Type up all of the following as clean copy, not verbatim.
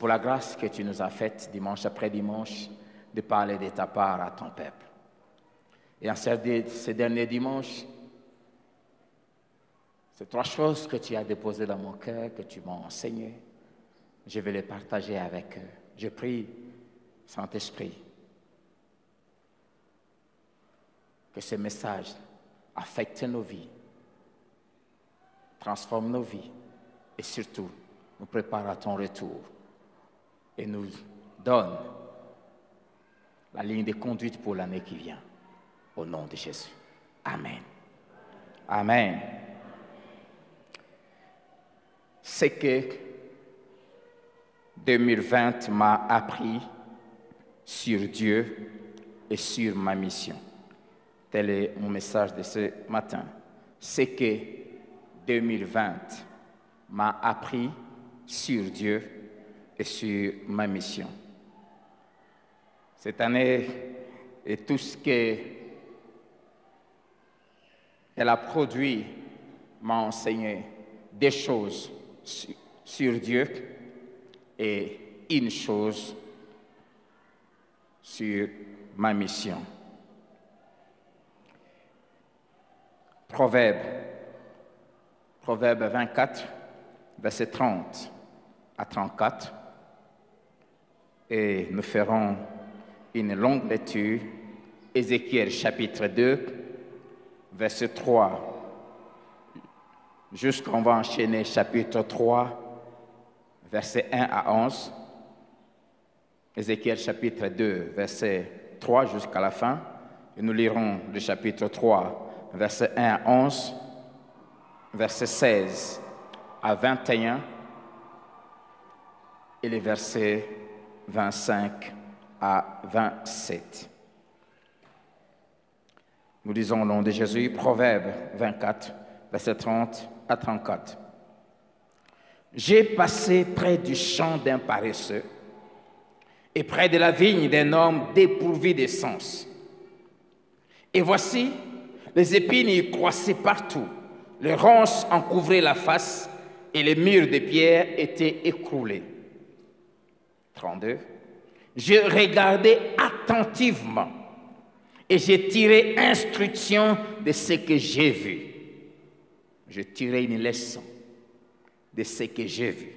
pour la grâce que tu nous as faite dimanche après dimanche de parler de ta part à ton peuple. Et en ces derniers dimanches, ces 3 choses que tu as déposées dans mon cœur, que tu m'as enseignées, je vais les partager avec eux. Je prie, Saint-Esprit, que ce message affecte nos vies, transforme nos vies et surtout nous prépare à ton retour et nous donne la ligne de conduite pour l'année qui vient. Au nom de Jésus. Amen. Amen. Ce que 2020 m'a appris sur Dieu et sur ma mission. Tel est mon message de ce matin. Ce que 2020 m'a appris sur Dieu et sur ma mission. Cette année et tout ce qu'elle a produit m'a enseigné des choses sur Dieu et une chose sur ma mission. Proverbe 24, versets 30 à 34. Et nous ferons une longue lecture. Ézéchiel chapitre 2, verset 3. Jusqu'on va enchaîner chapitre 3, verset 1 à 11. Ézéchiel chapitre 2, verset 3 jusqu'à la fin. Et nous lirons le chapitre 3, verset 1 à 11, verset 16 à 21 et les versets 25 à 27. Nous lisons au nom de Jésus, Proverbe 24, verset 30 à 34. J'ai passé près du champ d'un paresseux et près de la vigne d'un homme dépourvu de sens. Et voici, les épines y croissaient partout, les ronces en couvraient la face et les murs de pierre étaient écroulés. 32. Je regardais attentivement et j'ai tiré instruction de ce que j'ai vu. Je tirais une leçon de ce que j'ai vu.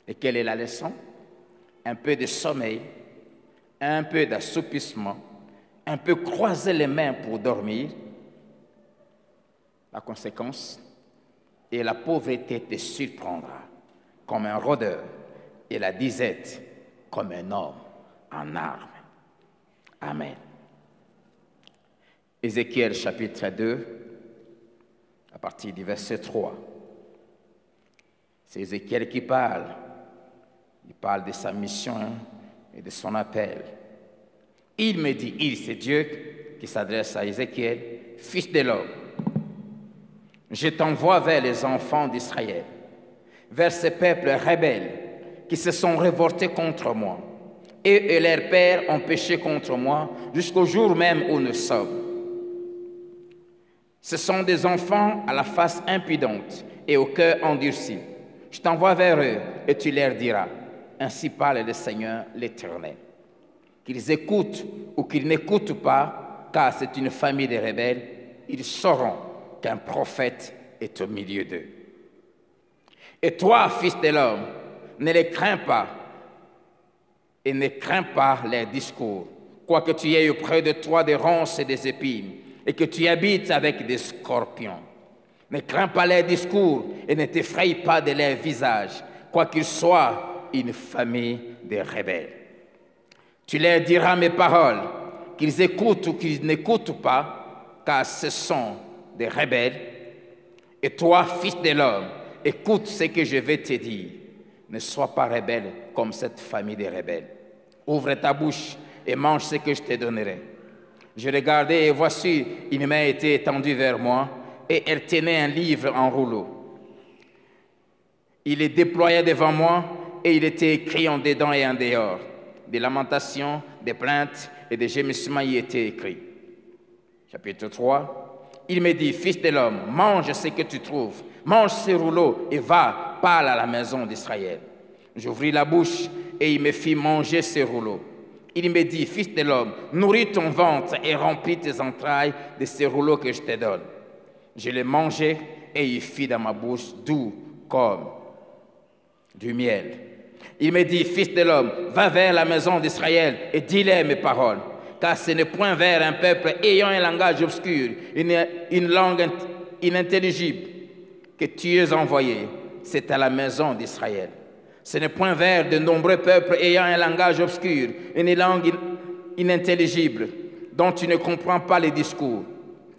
Et quelle est la leçon? Un peu de sommeil, un peu d'assoupissement, un peu croiser les mains pour dormir. La conséquence, et la pauvreté te surprendra comme un rôdeur et la disette comme un homme en armes. Amen. Ézéchiel chapitre 2, à partir du verset 3. C'est Ézéchiel qui parle. Il parle de sa mission et de son appel. Il me dit, c'est Dieu qui s'adresse à Ézéchiel, fils de l'homme, je t'envoie vers les enfants d'Israël, vers ces peuples rebelles qui se sont révoltés contre moi. Et leurs pères ont péché contre moi jusqu'au jour même où nous sommes. Ce sont des enfants à la face impudente et au cœur endurci. Je t'envoie vers eux et tu leur diras, ainsi parle le Seigneur l'Éternel. Qu'ils écoutent ou qu'ils n'écoutent pas, car c'est une famille de rebelles, ils sauront qu'un prophète est au milieu d'eux. Et toi, fils de l'homme, ne les crains pas et ne crains pas leurs discours, quoique tu aies auprès de toi des ronces et des épines, et que tu habites avec des scorpions. Ne crains pas leurs discours et ne t'effraie pas de leur visage, quoiqu'ils soient une famille de rebelles. Tu leur diras mes paroles, qu'ils écoutent ou qu'ils n'écoutent pas, car ce sont des rebelles. Et toi, fils de l'homme, écoute ce que je vais te dire. Ne sois pas rebelle comme cette famille de rebelles. Ouvre ta bouche et mange ce que je te donnerai. Je regardais et voici, une main était étendue vers moi et elle tenait un livre en rouleau. Il est déployé devant moi et il était écrit en dedans et en dehors. Des lamentations, des plaintes et des gémissements y étaient écrits. Chapitre 3. Il me dit, fils de l'homme, mange ce que tu trouves, mange ce rouleau et va, parle à la maison d'Israël. J'ouvris la bouche et il me fit manger ces rouleaux. Il me dit, fils de l'homme, nourris ton ventre et remplis tes entrailles de ces rouleaux que je te donne. Je les mangeai et il fit dans ma bouche doux comme du miel. Il me dit, fils de l'homme, va vers la maison d'Israël et dis-leur mes paroles. Car ce n'est point vers un peuple ayant un langage obscur, une langue inintelligible que tu es envoyé. C'est à la maison d'Israël. Ce n'est point vers de nombreux peuples ayant un langage obscur, une langue inintelligible, dont tu ne comprends pas les discours.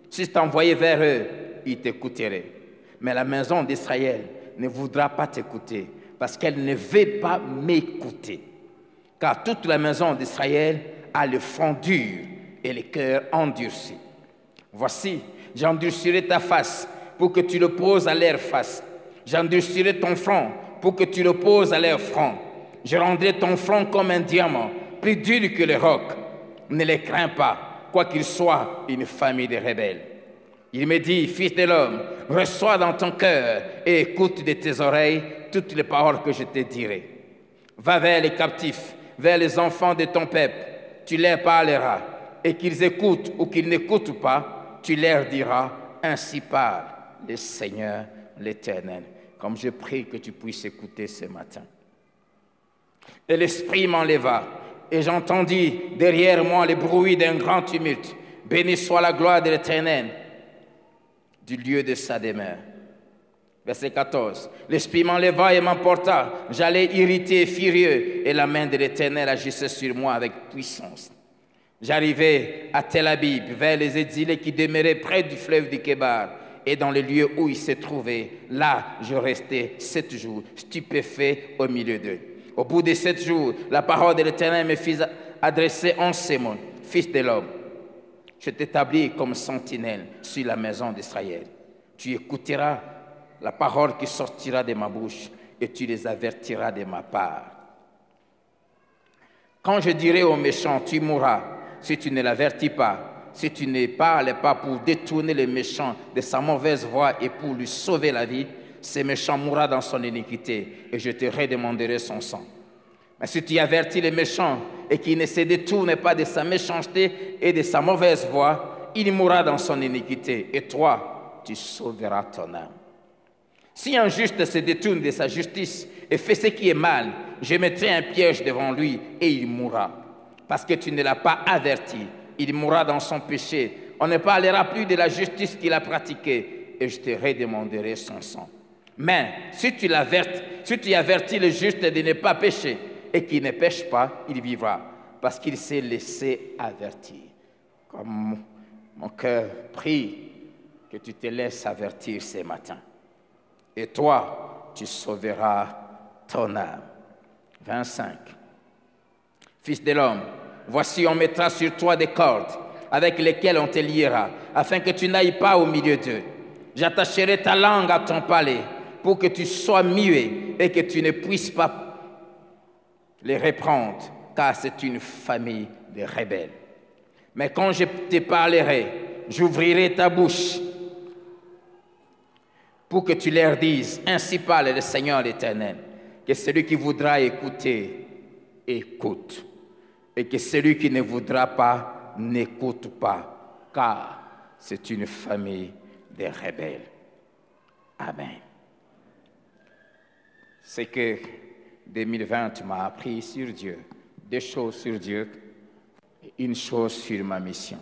Si je t'envoyais vers eux, ils t'écouteraient. Mais la maison d'Israël ne voudra pas t'écouter, parce qu'elle ne veut pas m'écouter. Car toute la maison d'Israël a le front dur et le cœur endurci. Voici, j'endurcirai ta face pour que tu le poses à leur face. J'endurcirai ton front pour que tu le poses à leur front. Je rendrai ton front comme un diamant, plus dur que le roc. Ne les crains pas, quoiqu'ils soient une famille de rebelles. Il me dit, fils de l'homme, reçois dans ton cœur et écoute de tes oreilles toutes les paroles que je te dirai. Va vers les captifs, vers les enfants de ton peuple, tu leur parleras, et qu'ils écoutent ou qu'ils n'écoutent pas, tu leur diras, ainsi parle le Seigneur l'Éternel. Comme je prie que tu puisses écouter ce matin. Et l'Esprit m'enleva, et j'entendis derrière moi le bruit d'un grand tumulte. Béni soit la gloire de l'Éternel du lieu de sa demeure. Verset 14. L'Esprit m'enleva et m'emporta. J'allais irrité et furieux, et la main de l'Éternel agissait sur moi avec puissance. J'arrivai à Tel Abib, vers les exilés qui demeuraient près du fleuve du Kébar, et dans le lieu où il se trouvait, là je restai 7 jours, stupéfait au milieu d'eux. Au bout de 7 jours, la parole de l'Éternel me fit adresser en ces mots. Fils de l'homme, je t'établis comme sentinelle sur la maison d'Israël. Tu écouteras la parole qui sortira de ma bouche et tu les avertiras de ma part. Quand je dirai aux méchants, tu mourras, si tu ne l'avertis pas, si tu ne parles pas pour détourner le méchant de sa mauvaise voie et pour lui sauver la vie, ce méchant mourra dans son iniquité et je te redemanderai son sang. Mais si tu avertis le méchant et qu'il ne se détourne pas de sa méchanceté et de sa mauvaise voie, il mourra dans son iniquité et toi, tu sauveras ton âme. Si un juste se détourne de sa justice et fait ce qui est mal, je mettrai un piège devant lui et il mourra. Parce que tu ne l'as pas averti, il mourra dans son péché. On ne parlera plus de la justice qu'il a pratiquée et je te redemanderai son sang. Mais si tu avertis le juste de ne pas pécher et qu'il ne pêche pas, il vivra parce qu'il s'est laissé avertir. Comme mon cœur prie que tu te laisses avertir ce matin. Et toi, tu sauveras ton âme. 25. Fils de l'homme, voici on mettra sur toi des cordes avec lesquelles on te liera, afin que tu n'ailles pas au milieu d'eux. J'attacherai ta langue à ton palais pour que tu sois muet et que tu ne puisses pas les reprendre, car c'est une famille de rebelles. Mais quand je te parlerai, j'ouvrirai ta bouche pour que tu leur dises, ainsi parle le Seigneur l'Éternel, que celui qui voudra écouter, écoute, et que celui qui ne voudra pas, n'écoute pas, car c'est une famille de rebelles. Amen. C'est que 2020 m'a appris sur Dieu, 2 choses sur Dieu et 1 chose sur ma mission.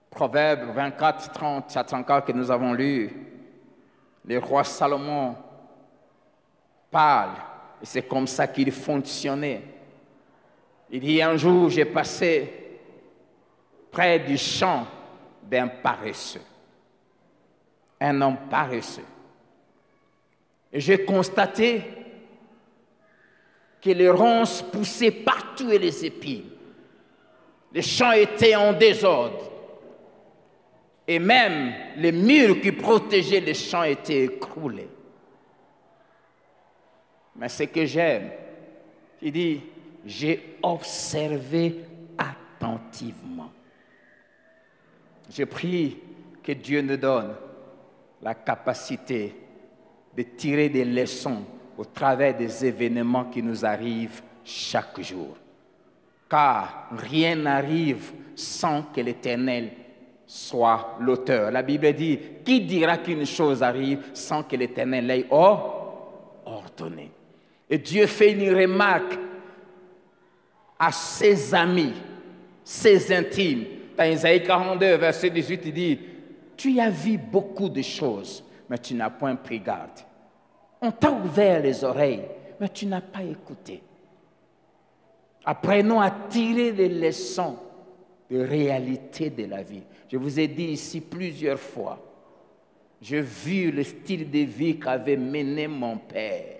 Proverbe 24, 30 à 34 que nous avons lu, le roi Salomon parle, et c'est comme ça qu'il fonctionnait. Il dit, un jour, j'ai passé près du champ d'un paresseux, un homme paresseux. Et j'ai constaté que les ronces poussaient partout et les épines. Les champs étaient en désordre. Et même les murs qui protégeaient les champs étaient écroulés. Mais ce que j'aime, il dit, j'ai observé attentivement. Je prie que Dieu nous donne la capacité de tirer des leçons au travers des événements qui nous arrivent chaque jour. Car rien n'arrive sans que l'Éternel soit l'auteur. La Bible dit, qui dira qu'une chose arrive sans que l'Éternel l'ait ordonné? Et Dieu fait une remarque à ses amis, ses intimes. Dans Isaïe 42, verset 18, il dit, tu as vu beaucoup de choses, mais tu n'as point pris garde. On t'a ouvert les oreilles, mais tu n'as pas écouté. Apprenons à tirer des leçons de réalité de la vie. Je vous ai dit ici plusieurs fois, j'ai vu le style de vie qu'avait mené mon père.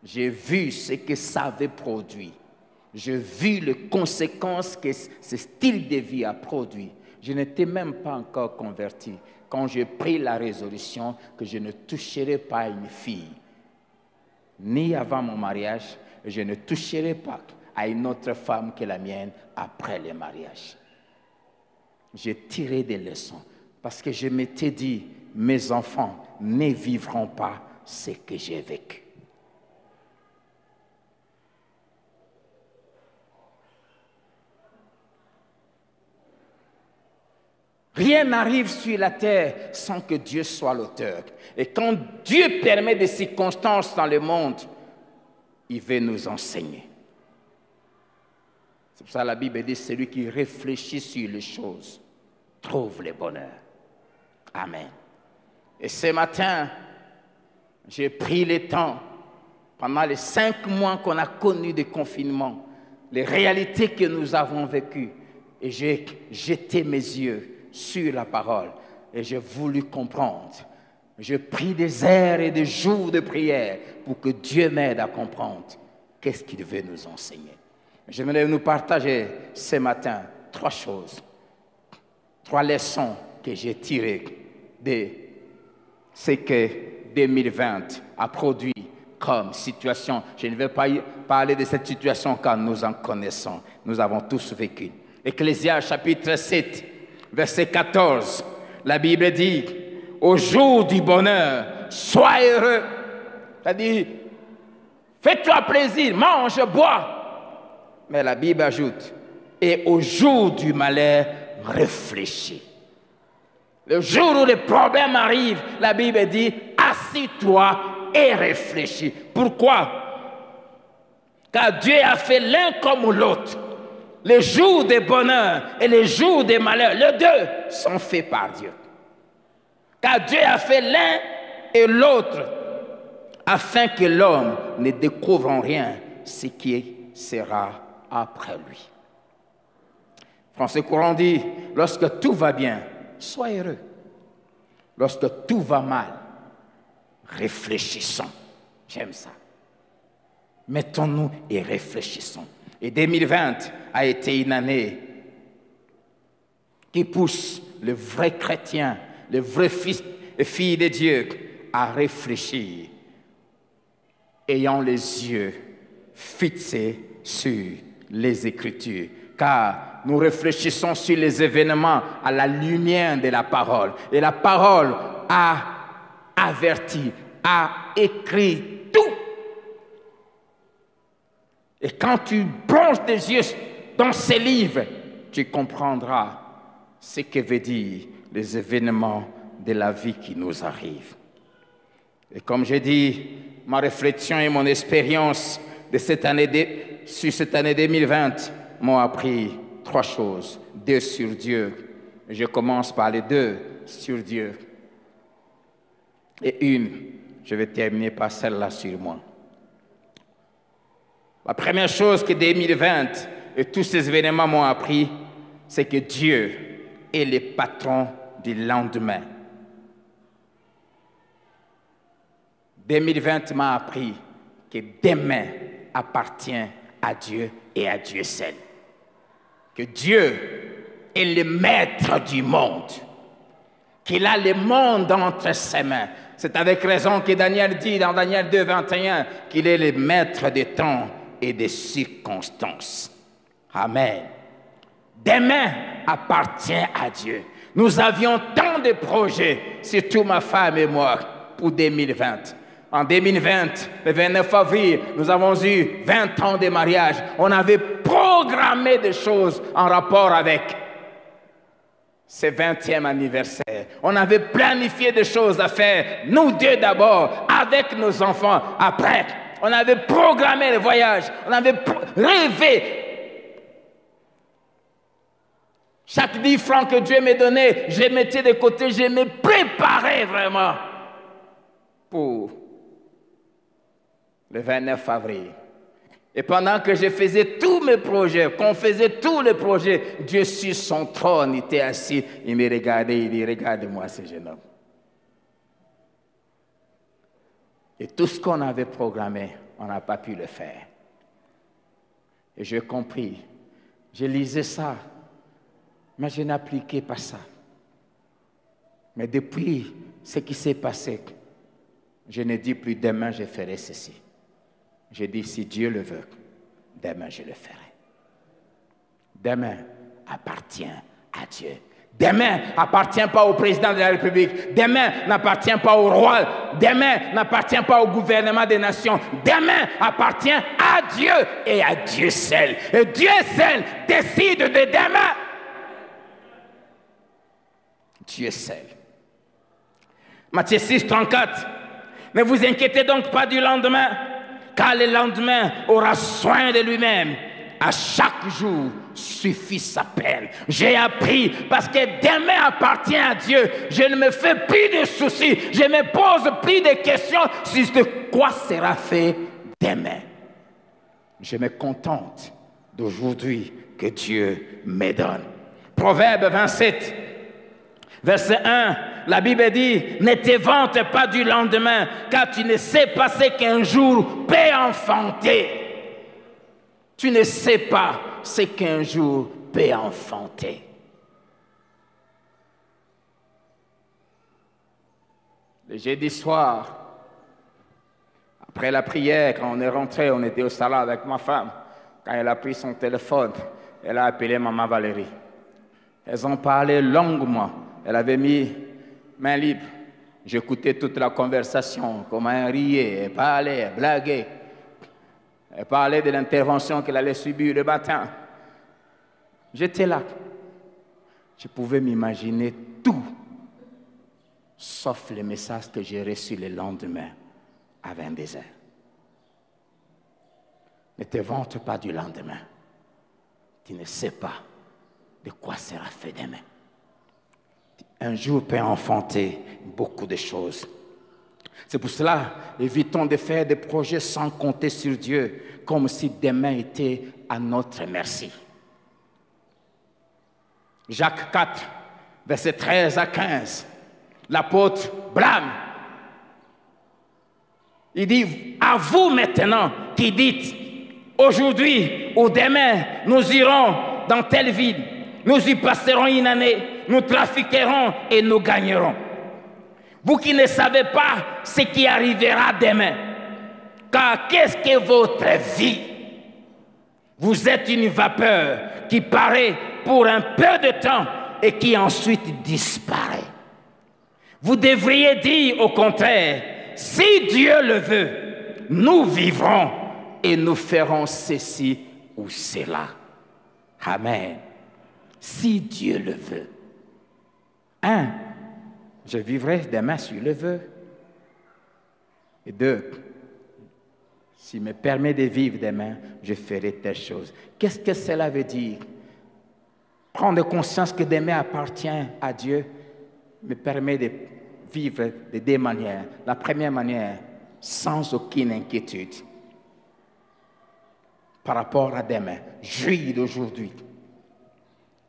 J'ai vu ce que ça avait produit. J'ai vu les conséquences que ce style de vie a produit. Je n'étais même pas encore converti quand j'ai pris la résolution que je ne toucherai pas une fille, ni avant mon mariage, et je ne toucherai pas à une autre femme que la mienne après le mariage. J'ai tiré des leçons parce que je m'étais dit, mes enfants ne vivront pas ce que j'ai vécu. Rien n'arrive sur la terre sans que Dieu soit l'auteur. Et quand Dieu permet des circonstances dans le monde, il veut nous enseigner. C'est pour ça que la Bible dit, celui qui réfléchit sur les choses trouve le bonheur. Amen. Et ce matin, j'ai pris le temps, pendant les 5 mois qu'on a connus de confinement, les réalités que nous avons vécues, et j'ai jeté mes yeux sur la parole et j'ai voulu comprendre. J'ai pris des heures et des jours de prière pour que Dieu m'aide à comprendre qu'est-ce qu'il veut nous enseigner. J'aimerais nous partager ce matin 3 choses, 3 leçons que j'ai tirées de ce que 2020 a produit comme situation. Je ne vais pas parler de cette situation car nous en connaissons, nous avons tous vécu. Ecclésiaste chapitre 7, verset 14, la Bible dit, au jour du bonheur, sois heureux. C'est-à-dire, fais-toi plaisir, mange, bois. Mais la Bible ajoute, et au jour du malheur, réfléchis. Le jour où les problèmes arrivent, la Bible dit, assis-toi et réfléchis. Pourquoi? Car Dieu a fait l'un comme l'autre. Les jours de bonheur et les jours de malheur, les deux sont faits par Dieu. Car Dieu a fait l'un et l'autre afin que l'homme ne découvre en rien ce qui sera après lui. Français courant dit, lorsque tout va bien, sois heureux. Lorsque tout va mal, réfléchissons. J'aime ça. Mettons-nous et réfléchissons. Et 2020 a été une année qui pousse le vrai chrétien, le vrai fils et fille de Dieu à réfléchir, ayant les yeux fixés sur les Écritures. Car nous réfléchissons sur les événements à la lumière de la parole. Et la parole a averti, a écrit tout. Et quand tu plonges tes yeux dans ces livres, tu comprendras ce que veut dire les événements de la vie qui nous arrivent. Et comme j'ai dit, ma réflexion et mon expérience de cette année sur cette année 2020 m'ont appris 3 choses. 2 sur Dieu. Je commence par les 2 sur Dieu. Et je vais terminer par celle-là sur moi. La première chose que 2020 et tous ces événements m'ont appris, c'est que Dieu est le patron du lendemain. 2020 m'a appris que demain appartient à Dieu et à Dieu seul. Que Dieu est le maître du monde. Qu'il a le monde entre ses mains. C'est avec raison que Daniel dit dans Daniel 2, 21 qu'il est le maître des temps et des circonstances. Amen. Demain appartient à Dieu. Nous avions tant de projets, surtout ma femme et moi, pour 2020. En 2020, le 29 avril, nous avons eu 20 ans de mariage. On avait programmé des choses en rapport avec ce 20e anniversaire. On avait planifié des choses à faire, nous deux d'abord, avec nos enfants après. On avait programmé le voyage, on avait rêvé. Chaque 10 francs que Dieu me donnait, je mettais de côté, je me préparais vraiment pour le 29 avril. Et pendant que je faisais tous mes projets, qu'on faisait tous les projets, Dieu sur son trône était assis, il me regardait, il dit, regarde-moi ce jeune homme. Et tout ce qu'on avait programmé, on n'a pas pu le faire. Et j'ai compris, je lisais ça, mais je n'appliquais pas ça. Mais depuis ce qui s'est passé, je ne dis plus demain je ferai ceci. Je dis si Dieu le veut, demain je le ferai. Demain appartient à Dieu. Demain n'appartient pas au président de la République. Demain n'appartient pas au roi. Demain n'appartient pas au gouvernement des nations. Demain appartient à Dieu et à Dieu seul. Et Dieu seul décide de demain. Dieu seul. Matthieu 6, 34. Ne vous inquiétez donc pas du lendemain, car le lendemain aura soin de lui-même. À chaque jour suffit sa peine. J'ai appris parce que demain appartient à Dieu. Je ne me fais plus de soucis. Je ne me pose plus de questions sur de quoi sera fait demain. Je me contente d'aujourd'hui que Dieu me donne. Proverbe 27, verset 1. La Bible dit, ne te vante pas du lendemain, car tu ne sais pas ce qu'un jour peut enfanter. Tu ne sais pas ce qu'un jour peut enfanter. Le jeudi soir, après la prière, quand on est rentré, on était au salon avec ma femme. Quand elle a pris son téléphone, elle a appelé maman Valérie. Elles ont parlé longuement. Elle avait mis main libre. J'écoutais toute la conversation, comment elle riait, elle parlait, elle blaguait. Elle parlait de l'intervention qu'elle allait subir le matin. J'étais là. Je pouvais m'imaginer tout, sauf le message que j'ai reçu le lendemain à 22h. Ne te vante pas du lendemain. Tu ne sais pas de quoi sera fait demain. Un jour peut enfanter beaucoup de choses. C'est pour cela, évitons de faire des projets sans compter sur Dieu, comme si demain était à notre merci. Jacques 4, versets 13 à 15, l'apôtre blâme. Il dit, à vous maintenant qui dites, aujourd'hui ou demain, nous irons dans telle ville, nous y passerons une année, nous trafiquerons et nous gagnerons. Vous qui ne savez pas ce qui arrivera demain, car qu'est-ce que votre vie? Vous êtes une vapeur qui paraît pour un peu de temps et qui ensuite disparaît. Vous devriez dire au contraire, si Dieu le veut, nous vivrons et nous ferons ceci ou cela. Amen. Si Dieu le veut. Je vivrai demain sur le vœu. Et 2, s'il me permet de vivre demain, je ferai telle chose. Qu'est-ce que cela veut dire? Prendre conscience que demain appartient à Dieu me permet de vivre de deux manières. La première manière, sans aucune inquiétude par rapport à demain, jouir d'aujourd'hui.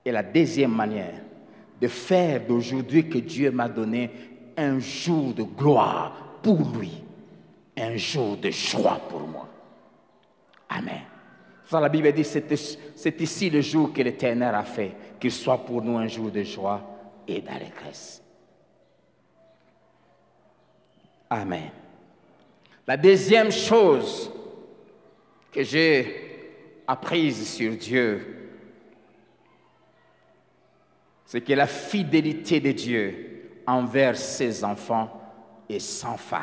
Et la deuxième manière, de faire d'aujourd'hui que Dieu m'a donné un jour de gloire pour lui, un jour de joie pour moi. Amen. Ça, la Bible dit, c'est ici le jour que l'Éternel a fait, qu'il soit pour nous un jour de joie et d'allégresse. Amen. La deuxième chose que j'ai apprise sur Dieu, c'est que la fidélité de Dieu envers ses enfants est sans faille.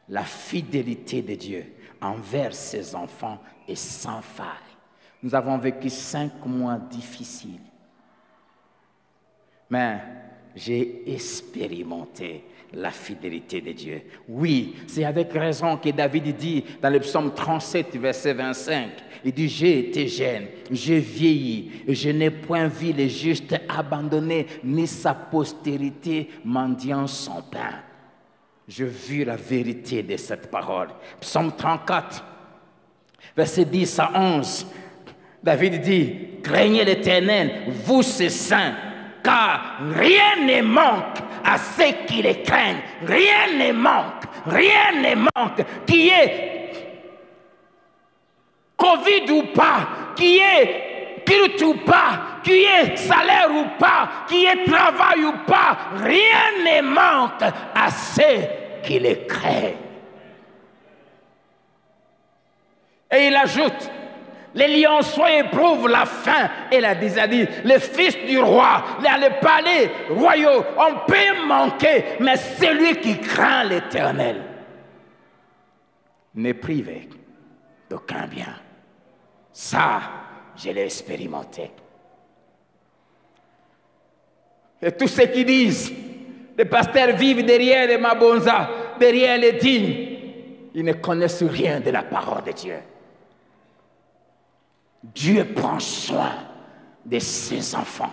La fidélité de Dieu envers ses enfants est sans faille. Nous avons vécu 5 mois difficiles. Mais j'ai expérimenté la fidélité de Dieu. Oui, c'est avec raison que David dit dans le psaume 37, verset 25, il dit, j'ai été jeune, j'ai vieilli, et je n'ai point vu le juste abandonné, ni sa postérité mendiant son pain. Je vis la vérité de cette parole. Psaume 34, verset 10 à 11, David dit, craignez l'Éternel, vous ses saints, car rien ne manque à ceux qui les craignent. Rien ne manque, qui est Covid ou pas, qui est culte ou pas, qui est salaire ou pas, qui est travail ou pas, rien ne manque à ceux qui les craignent. Et il ajoute, les lionceaux éprouvent la faim et la déshabille. Les fils du roi, les palais royaux, on peut manquer, mais celui qui craint l'Éternel n'est privé d'aucun bien. Ça, je l'ai expérimenté. Et tous ceux qui disent, les pasteurs vivent derrière les mabonzas, derrière les dignes, ils ne connaissent rien de la parole de Dieu. Dieu prend soin de ses enfants.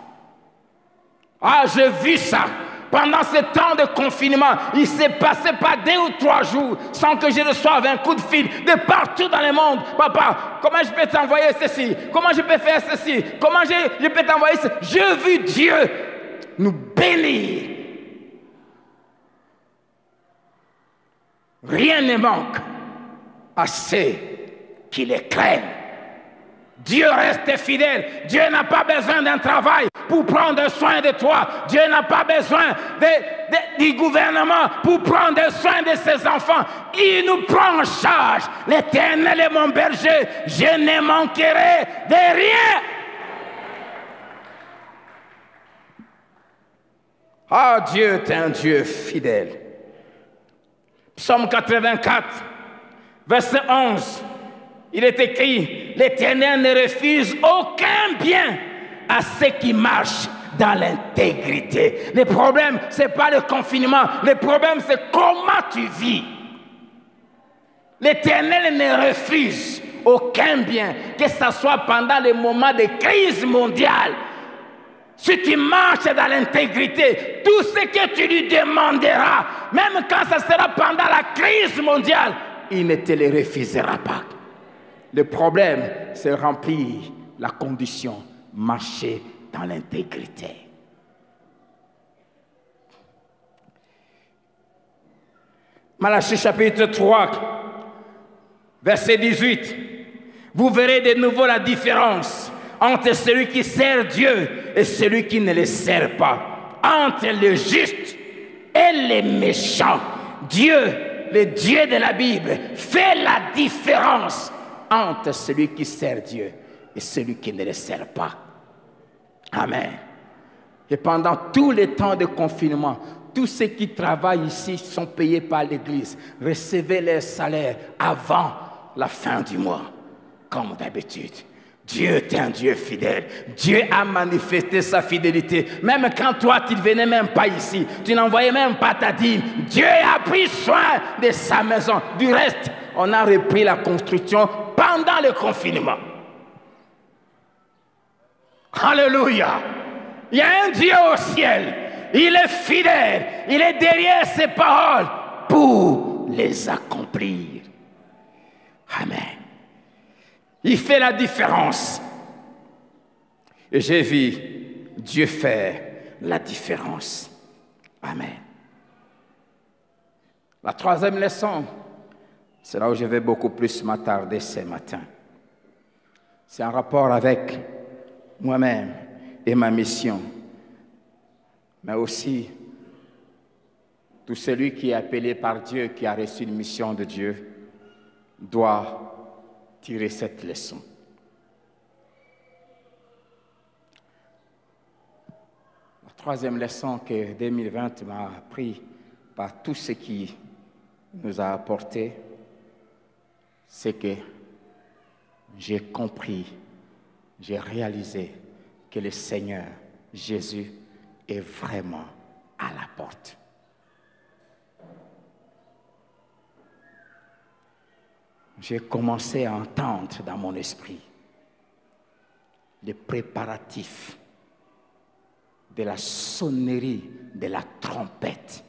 Ah, j'ai vu ça. Pendant ce temps de confinement, il ne s'est passé pas 2 ou 3 jours sans que je reçoive un coup de fil de partout dans le monde. Papa, comment je peux t'envoyer ceci? Comment je peux faire ceci? Comment je peux t'envoyer ceci? J'ai vu Dieu nous bénir. Rien ne manque à ceux qui les craignent. Dieu reste fidèle. Dieu n'a pas besoin d'un travail pour prendre soin de toi. Dieu n'a pas besoin du gouvernement pour prendre soin de ses enfants. Il nous prend en charge. L'Éternel est mon berger. Je ne manquerai de rien. Ah, Dieu est un Dieu fidèle. Psaume 84, verset 11. Il est écrit, l'Éternel ne refuse aucun bien à ceux qui marchent dans l'intégrité. Le problème, ce n'est pas le confinement. Le problème, c'est comment tu vis. L'Éternel ne refuse aucun bien, que ce soit pendant les moments de crise mondiale. Si tu marches dans l'intégrité, tout ce que tu lui demanderas, même quand ce sera pendant la crise mondiale, il ne te le refusera pas. Le problème, c'est remplir la condition, marcher dans l'intégrité. Malachie chapitre 3, verset 18. Vous verrez de nouveau la différence entre celui qui sert Dieu et celui qui ne le sert pas. Entre le juste et les méchants. Dieu, le Dieu de la Bible, fait la différence entre celui qui sert Dieu et celui qui ne le sert pas. Amen. Et pendant tous les temps de confinement, tous ceux qui travaillent ici sont payés par l'Église. Recevez leur salaire avant la fin du mois, comme d'habitude. Dieu est un Dieu fidèle. Dieu a manifesté sa fidélité. Même quand toi, tu ne venais même pas ici, tu n'envoyais même pas ta dîme, Dieu a pris soin de sa maison. Du reste, on a repris la construction pendant le confinement. Alléluia. Il y a un Dieu au ciel. Il est fidèle. Il est derrière ses paroles pour les accomplir. Amen. Il fait la différence. Et j'ai vu Dieu faire la différence. Amen. La 3e leçon, c'est là où je vais beaucoup plus m'attarder ce matin. C'est en rapport avec moi-même et ma mission. Mais aussi, tout celui qui est appelé par Dieu, qui a reçu une mission de Dieu, doit tirer cette leçon. La 3e leçon que 2020 m'a appris, par tout ce qu'il nous a apporté, c'est que j'ai compris, j'ai réalisé que le Seigneur Jésus est vraiment à la porte. J'ai commencé à entendre dans mon esprit les préparatifs de la sonnerie de la trompette.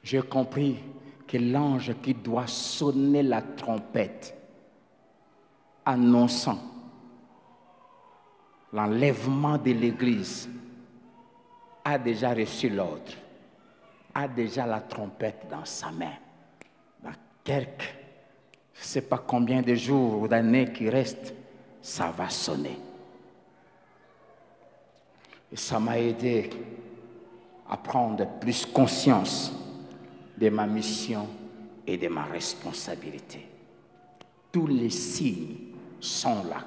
J'ai compris que l'ange qui doit sonner la trompette, annonçant l'enlèvement de l'Église, a déjà reçu l'ordre, a déjà la trompette dans sa main. Dans quelques, je ne sais pas combien de jours ou d'années qui restent, ça va sonner. Et ça m'a aidé à prendre plus conscience de ma mission et de ma responsabilité. Tous les signes sont là.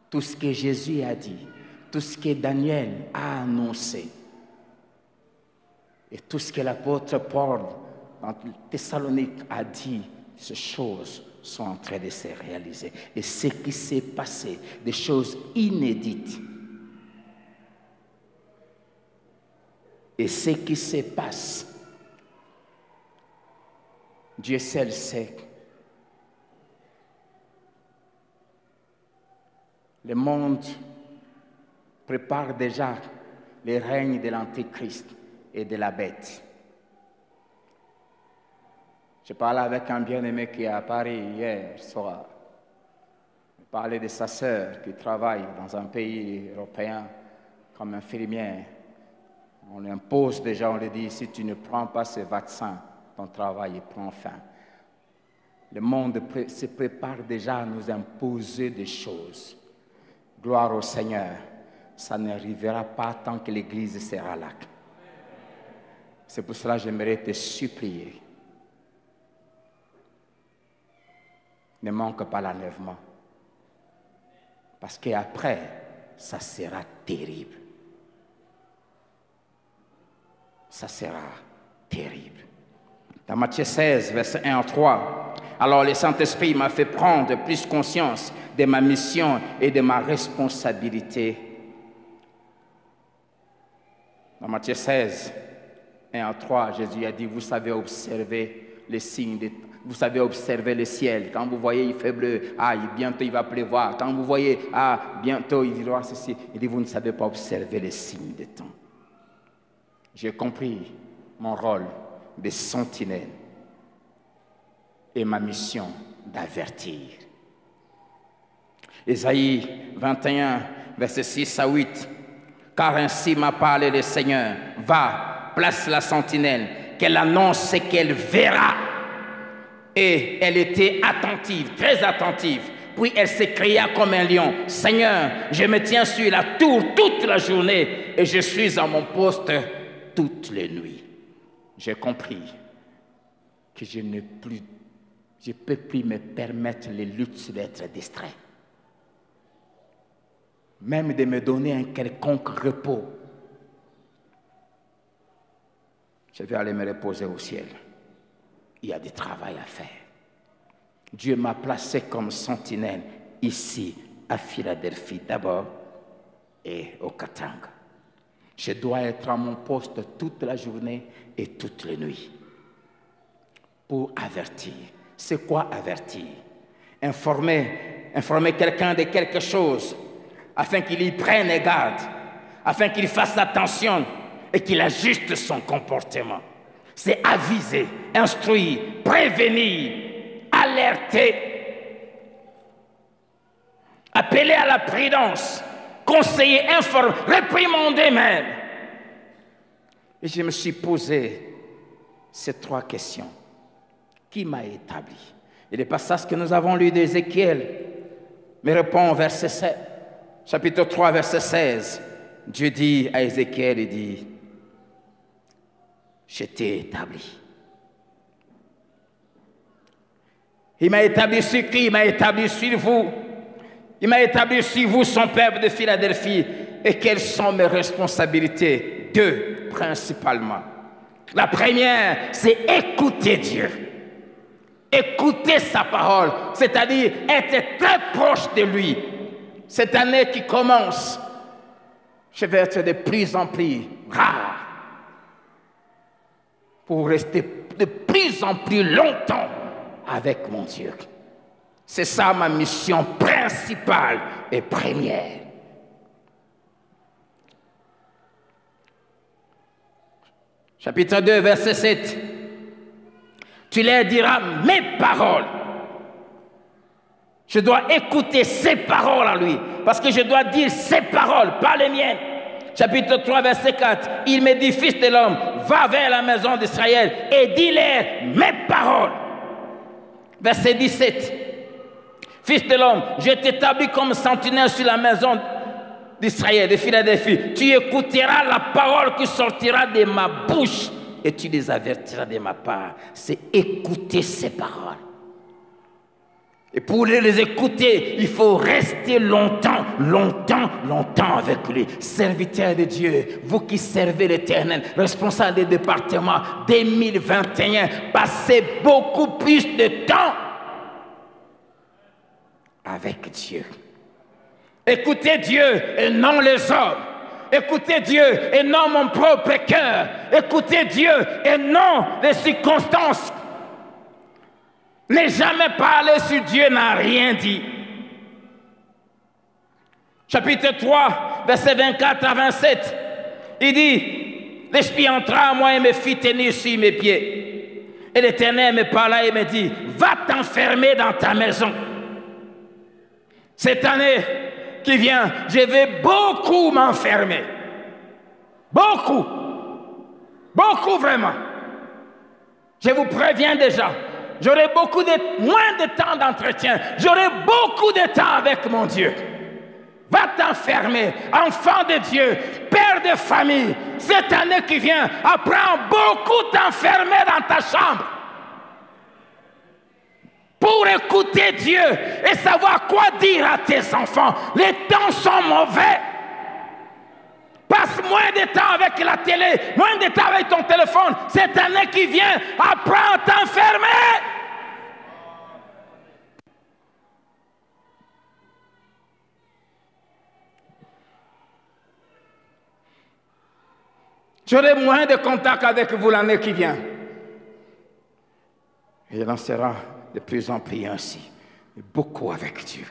Tout ce que Jésus a dit, tout ce que Daniel a annoncé, et tout ce que l'apôtre Paul dans Thessalonique a dit, ces choses sont en train de se réaliser. Et ce qui s'est passé, des choses inédites. Et ce qui se passe, Dieu seul sait. Le monde prépare déjà le règne de l'Antéchrist et de la bête. Je parlais avec un bien-aimé qui est à Paris hier soir. Il parlait de sa sœur qui travaille dans un pays européen comme infirmière. On lui impose déjà, on lui dit, si tu ne prends pas ce vaccin, ton travail prend fin. Le monde se prépare déjà à nous imposer des choses. Gloire au Seigneur, ça n'arrivera pas tant que l'Église sera là. C'est pour cela que j'aimerais te supplier. Ne manque pas l'enlèvement. Parce qu'après, ça sera terrible. Ça sera terrible. Dans Matthieu 16, verset 1 à 3, alors le Saint-Esprit m'a fait prendre plus conscience de ma mission et de ma responsabilité. Dans Matthieu 16, 1 à 3, Jésus a dit, vous savez observer les signes, vous savez observer le ciel. Quand vous voyez, il fait bleu, bientôt il va pleuvoir. Quand vous voyez, bientôt il va y avoir ceci. Il dit, vous ne savez pas observer les signes des temps. J'ai compris mon rôle de sentinelle et ma mission d'avertir. Ésaïe 21, versets 6 à 8. Car ainsi m'a parlé le Seigneur. Va, place la sentinelle, qu'elle annonce ce qu'elle verra. Et elle était attentive, très attentive. Puis elle s'écria comme un lion. Seigneur, je me tiens sur la tour toute la journée et je suis à mon poste toutes les nuits. J'ai compris que je ne peux plus me permettre les luttes d'être distrait. Même de me donner un quelconque repos. Je vais aller me reposer au ciel. Il y a du travail à faire. Dieu m'a placé comme sentinelle ici, à Philadelphie d'abord et au Katanga. Je dois être à mon poste toute la journée et toutes les nuits pour avertir. C'est quoi avertir? Informer quelqu'un de quelque chose afin qu'il y prenne garde, afin qu'il fasse attention et qu'il ajuste son comportement. C'est aviser, instruire, prévenir, alerter, appeler à la prudence, conseiller, informer, réprimander même. Et je me suis posé ces trois questions. Qui m'a établi? Et les passages que nous avons lus d'Ézéchiel me répond au verset 7, chapitre 3, verset 16. Dieu dit à Ézéchiel, il dit, je t'ai établi. Il m'a établi sur qui? Il m'a établi sur vous. Il m'a établi sur vous, son peuple de Philadelphie. Et quelles sont mes responsabilités? deux principalement. La première, c'est écouter Dieu. Écouter sa parole, c'est-à-dire être très proche de lui. Cette année qui commence, je vais être de plus en plus rare pour rester de plus en plus longtemps avec mon Dieu. C'est ça ma mission principale et première. Chapitre 2, verset 7. Tu leur diras mes paroles. Je dois écouter ses paroles à lui, parce que je dois dire ses paroles, pas les miennes. Chapitre 3, verset 4. Il me dit, fils de l'homme, va vers la maison d'Israël et dis-leur mes paroles. Verset 17. Fils de l'homme, je t'établis comme sentinelle sur la maison d'Israël, de Philadelphie. Tu écouteras la parole qui sortira de ma bouche et tu les avertiras de ma part. C'est écouter ces paroles. Et pour les écouter, il faut rester longtemps, longtemps, longtemps avec lui. Serviteur de Dieu, vous qui servez l'Éternel, responsable des départements 2021, passez beaucoup plus de temps avec Dieu. Écoutez Dieu et non les hommes. Écoutez Dieu et non mon propre cœur. Écoutez Dieu et non les circonstances. Ne jamais parler sur Dieu n'a rien dit. Chapitre 3, verset 24 à 27. Il dit, l'Esprit entra à moi et me fit tenir sur mes pieds. Et l'Éternel me parla et me dit, va t'enfermer dans ta maison. Cette année qui vient, je vais beaucoup m'enfermer. Beaucoup. Beaucoup vraiment. Je vous préviens déjà. J'aurai moins de temps d'entretien. J'aurai beaucoup de temps avec mon Dieu. Va t'enfermer, enfant de Dieu, père de famille. Cette année qui vient, apprends beaucoup t'enfermer dans ta chambre. Pour écouter Dieu et savoir quoi dire à tes enfants. Les temps sont mauvais. Passe moins de temps avec la télé, moins de temps avec ton téléphone. Cette année qui vient, apprends à t'enfermer. J'aurai moins de contact avec vous l'année qui vient. Et il en sera de plus en plus ainsi. Beaucoup avec Dieu.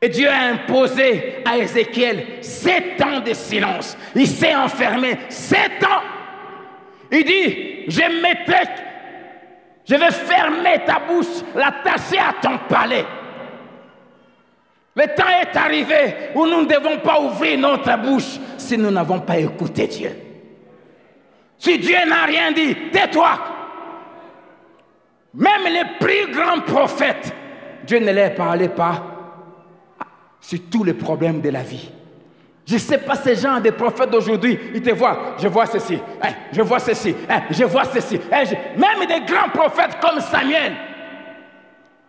Et Dieu a imposé à Ézéchiel 7 ans de silence. Il s'est enfermé 7 ans. Il dit, je vais fermer ta bouche, l'attacher à ton palais. Le temps est arrivé où nous ne devons pas ouvrir notre bouche si nous n'avons pas écouté Dieu. Si Dieu n'a rien dit, tais-toi. Même les plus grands prophètes, Dieu ne leur parlait pas sur tous les problèmes de la vie. Je ne sais pas ces gens des prophètes d'aujourd'hui, ils te voient, je vois ceci, je vois ceci, je vois ceci. Même des grands prophètes comme Samuel,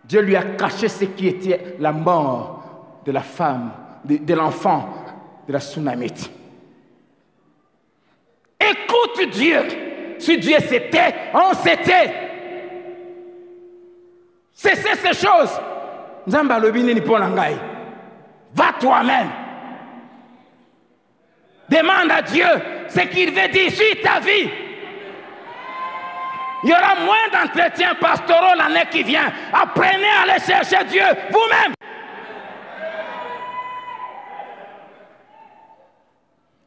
Dieu lui a caché ce qui était la mort de la femme, de l'enfant, de la Sunamite. Écoute Dieu. Si Dieu s'était, on s'était. Cessez ces choses. Va toi-même. Demande à Dieu ce qu'il veut dire sur ta vie. Il y aura moins d'entretiens pastoraux l'année qui vient. Apprenez à aller chercher Dieu vous-même.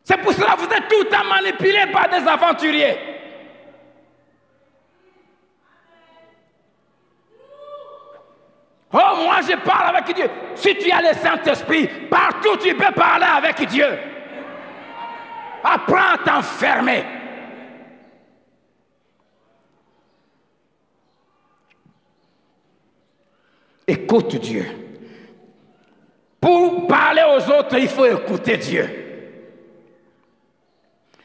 C'est pour cela que vous êtes tout le temps manipulés par des aventuriers. Oh, moi je parle avec Dieu. Si tu as le Saint-Esprit, partout tu peux parler avec Dieu. Apprends à t'enfermer. Écoute Dieu. Pour parler aux autres, il faut écouter Dieu.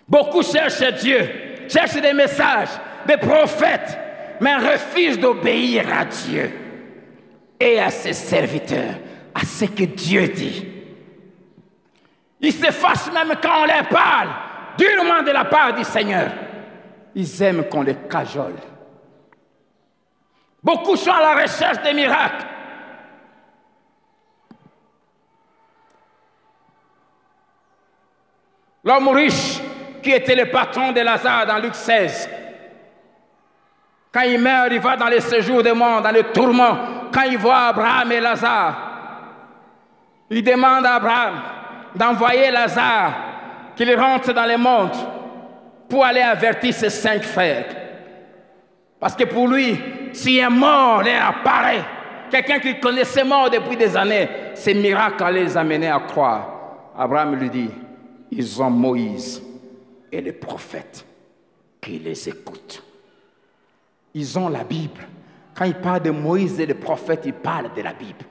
Beaucoup cherchent Dieu, cherchent des messages, des prophètes, mais refusent d'obéir à Dieu et à ses serviteurs, à ce que Dieu dit. Ils se fâchent même quand on leur parle. durement de la part du Seigneur. Ils aiment qu'on les cajole. Beaucoup sont à la recherche des miracles. L'homme riche qui était le patron de Lazare dans Luc 16, quand il meurt, il va dans les séjours des morts, dans les tourments. Quand il voit Abraham et Lazare, il demande à Abraham d'envoyer Lazare, qu'il rentre dans le monde pour aller avertir ses 5 frères. Parce que pour lui, si un mort leur apparaît, quelqu'un qu'il connaissait mort depuis des années, ces miracles allaient les amener à croire. Abraham lui dit, ils ont Moïse et les prophètes qui les écoutent. Ils ont la Bible. Quand il parle de Moïse et des prophètes, il parle de la Bible.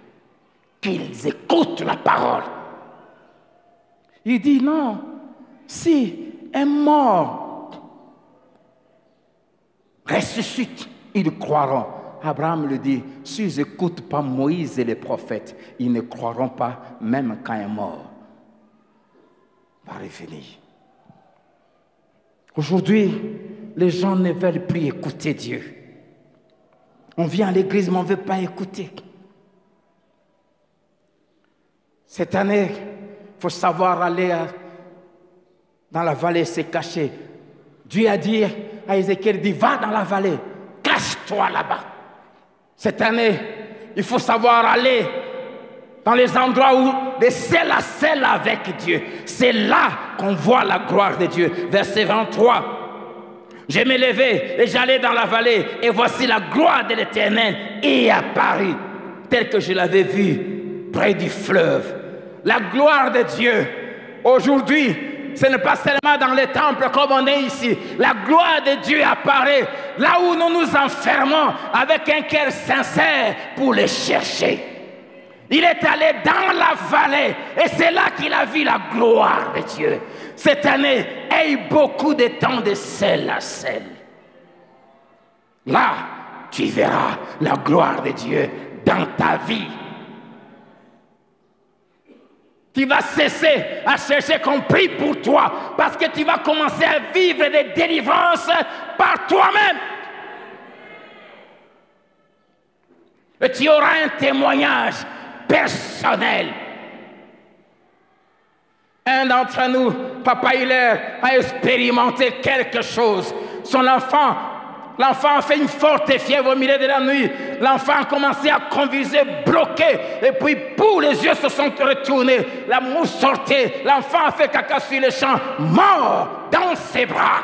Qu'ils écoutent la parole. Il dit non, si un mort ressuscite, ils croiront. Abraham le dit, s'ils n'écoutent pas Moïse et les prophètes, ils ne croiront pas même quand un mort va revenir. Aujourd'hui, les gens ne veulent plus écouter Dieu. On vient à l'église, mais on ne veut pas écouter. Cette année, il faut savoir aller dans la vallée se cacher. Dieu a dit à Ézéchiel, dit, va dans la vallée, cache-toi là-bas. Cette année, il faut savoir aller dans les endroits où de celle à celle avec Dieu. C'est là qu'on voit la gloire de Dieu. Verset 23. Je me levai et j'allais dans la vallée et voici la gloire de l'Éternel est apparue telle que je l'avais vue près du fleuve. La gloire de Dieu aujourd'hui, ce n'est pas seulement dans les temples comme on est ici. La gloire de Dieu apparaît là où nous nous enfermons avec un cœur sincère pour les chercher. Il est allé dans la vallée et c'est là qu'il a vu la gloire de Dieu. Cette année, aie beaucoup de temps de celle à celle. Là, tu verras la gloire de Dieu dans ta vie. Tu vas cesser à chercher qu'on prie pour toi parce que tu vas commencer à vivre des délivrances par toi-même. Et tu auras un témoignage personnel. Un d'entre nous, Papa Hilaire, a expérimenté quelque chose. Son enfant a fait une forte fièvre au milieu de la nuit. L'enfant a commencé à convulser, bloqué. Et puis, les yeux se sont retournés. La mouche sortait. L'enfant a fait caca sur le champ, mort dans ses bras.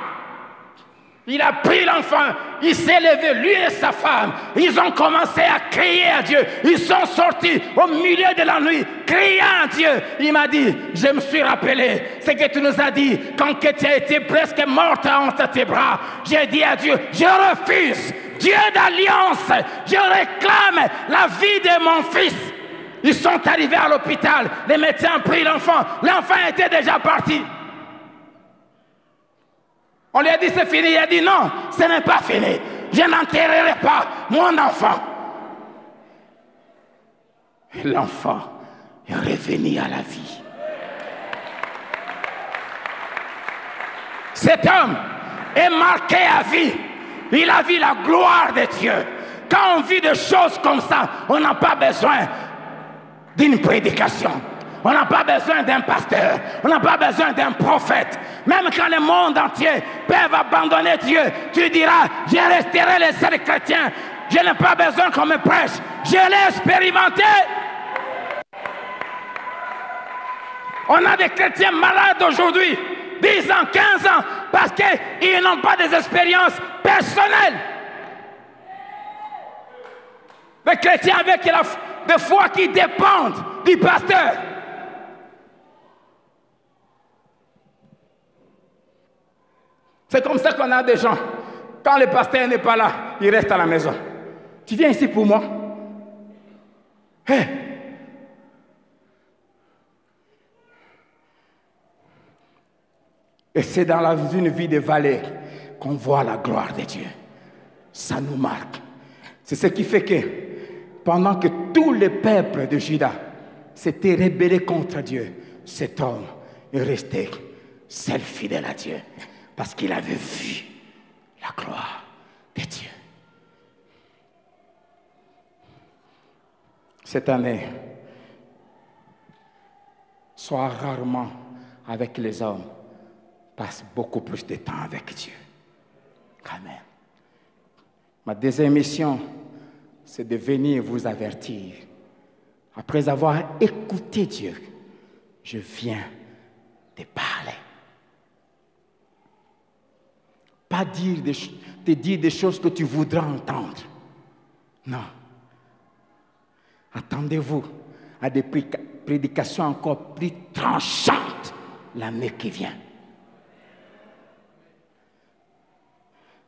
Il a pris l'enfant, il s'est levé, lui et sa femme. Ils ont commencé à crier à Dieu. Ils sont sortis au milieu de la nuit, criant à Dieu. Il m'a dit, je me suis rappelé ce que tu nous as dit quand tu as été presque morte entre tes bras. J'ai dit à Dieu, je refuse, Dieu d'alliance, je réclame la vie de mon fils. Ils sont arrivés à l'hôpital, les médecins ont pris l'enfant était déjà parti. On lui a dit c'est fini, il a dit non, ce n'est pas fini. Je n'enterrerai pas mon enfant. L'enfant est revenu à la vie. Cet homme est marqué à vie. Il a vu la gloire de Dieu. Quand on vit des choses comme ça, on n'a pas besoin d'une prédication. On n'a pas besoin d'un pasteur, on n'a pas besoin d'un prophète. Même quand le monde entier peut abandonner Dieu, tu diras, je resterai le seul chrétien. Je n'ai pas besoin qu'on me prêche. Je l'ai expérimenté. On a des chrétiens malades aujourd'hui, 10 ans, 15 ans, parce qu'ils n'ont pas des expériences personnelles. Les chrétiens avec des foi qui dépendent du pasteur. C'est comme ça qu'on a des gens. Quand le pasteur n'est pas là, il reste à la maison. Tu viens ici pour moi? Hey. Et c'est dans une vie de vallée qu'on voit la gloire de Dieu. Ça nous marque. C'est ce qui fait que pendant que tout le peuple de Juda s'était rébellé contre Dieu, cet homme est resté seul fidèle à Dieu, parce qu'il avait vu la gloire de Dieu. Cette année, sois rarement avec les hommes, passe beaucoup plus de temps avec Dieu. Amen. Ma deuxième mission, c'est de venir vous avertir. Après avoir écouté Dieu, je viens de parler. Pas te dire des choses que tu voudras entendre. Non. Attendez-vous à des prédications encore plus tranchantes l'année qui vient.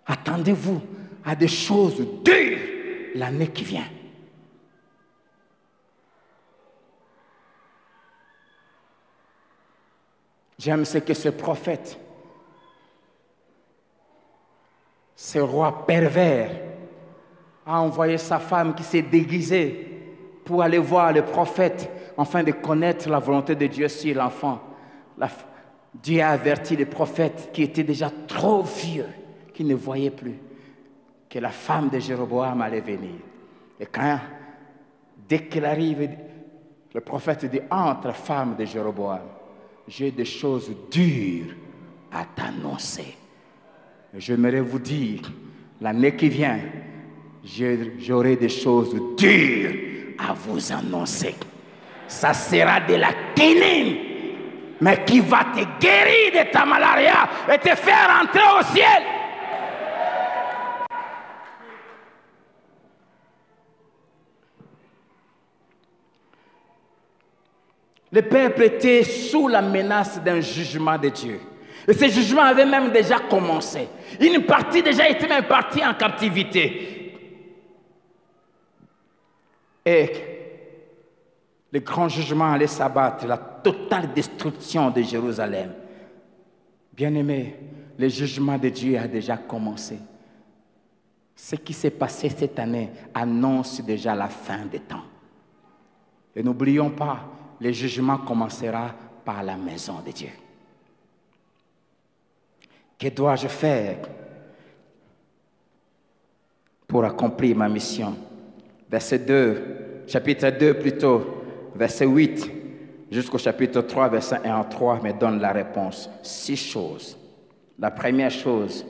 Attendez-vous à des choses dures l'année qui vient. J'aime ce que ce prophète, ce roi pervers, a envoyé sa femme qui s'est déguisée pour aller voir le prophète afin de connaître la volonté de Dieu sur l'enfant. Dieu a averti le prophète qui était déjà trop vieux, qui ne voyait plus, que la femme de Jéroboam allait venir. Et dès qu'elle arrive, le prophète dit, entre femme de Jéroboam, j'ai des choses dures à t'annoncer. J'aimerais vous dire, l'année qui vient, j'aurai des choses dures à vous annoncer. Ça sera de la quinine, mais qui va te guérir de ta malaria et te faire entrer au ciel. Le peuple était sous la menace d'un jugement de Dieu. Et ce jugement avait même déjà commencé. Une partie déjà était même partie en captivité. Et le grand jugement allait s'abattre, la totale destruction de Jérusalem. Bien-aimés, le jugement de Dieu a déjà commencé. Ce qui s'est passé cette année annonce déjà la fin des temps. Et n'oublions pas, le jugement commencera par la maison de Dieu. Que dois-je faire pour accomplir ma mission? Verset 2, chapitre 2 plutôt, verset 8 jusqu'au chapitre 3, verset 1 à 3 me donne la réponse. 6 choses. La première chose,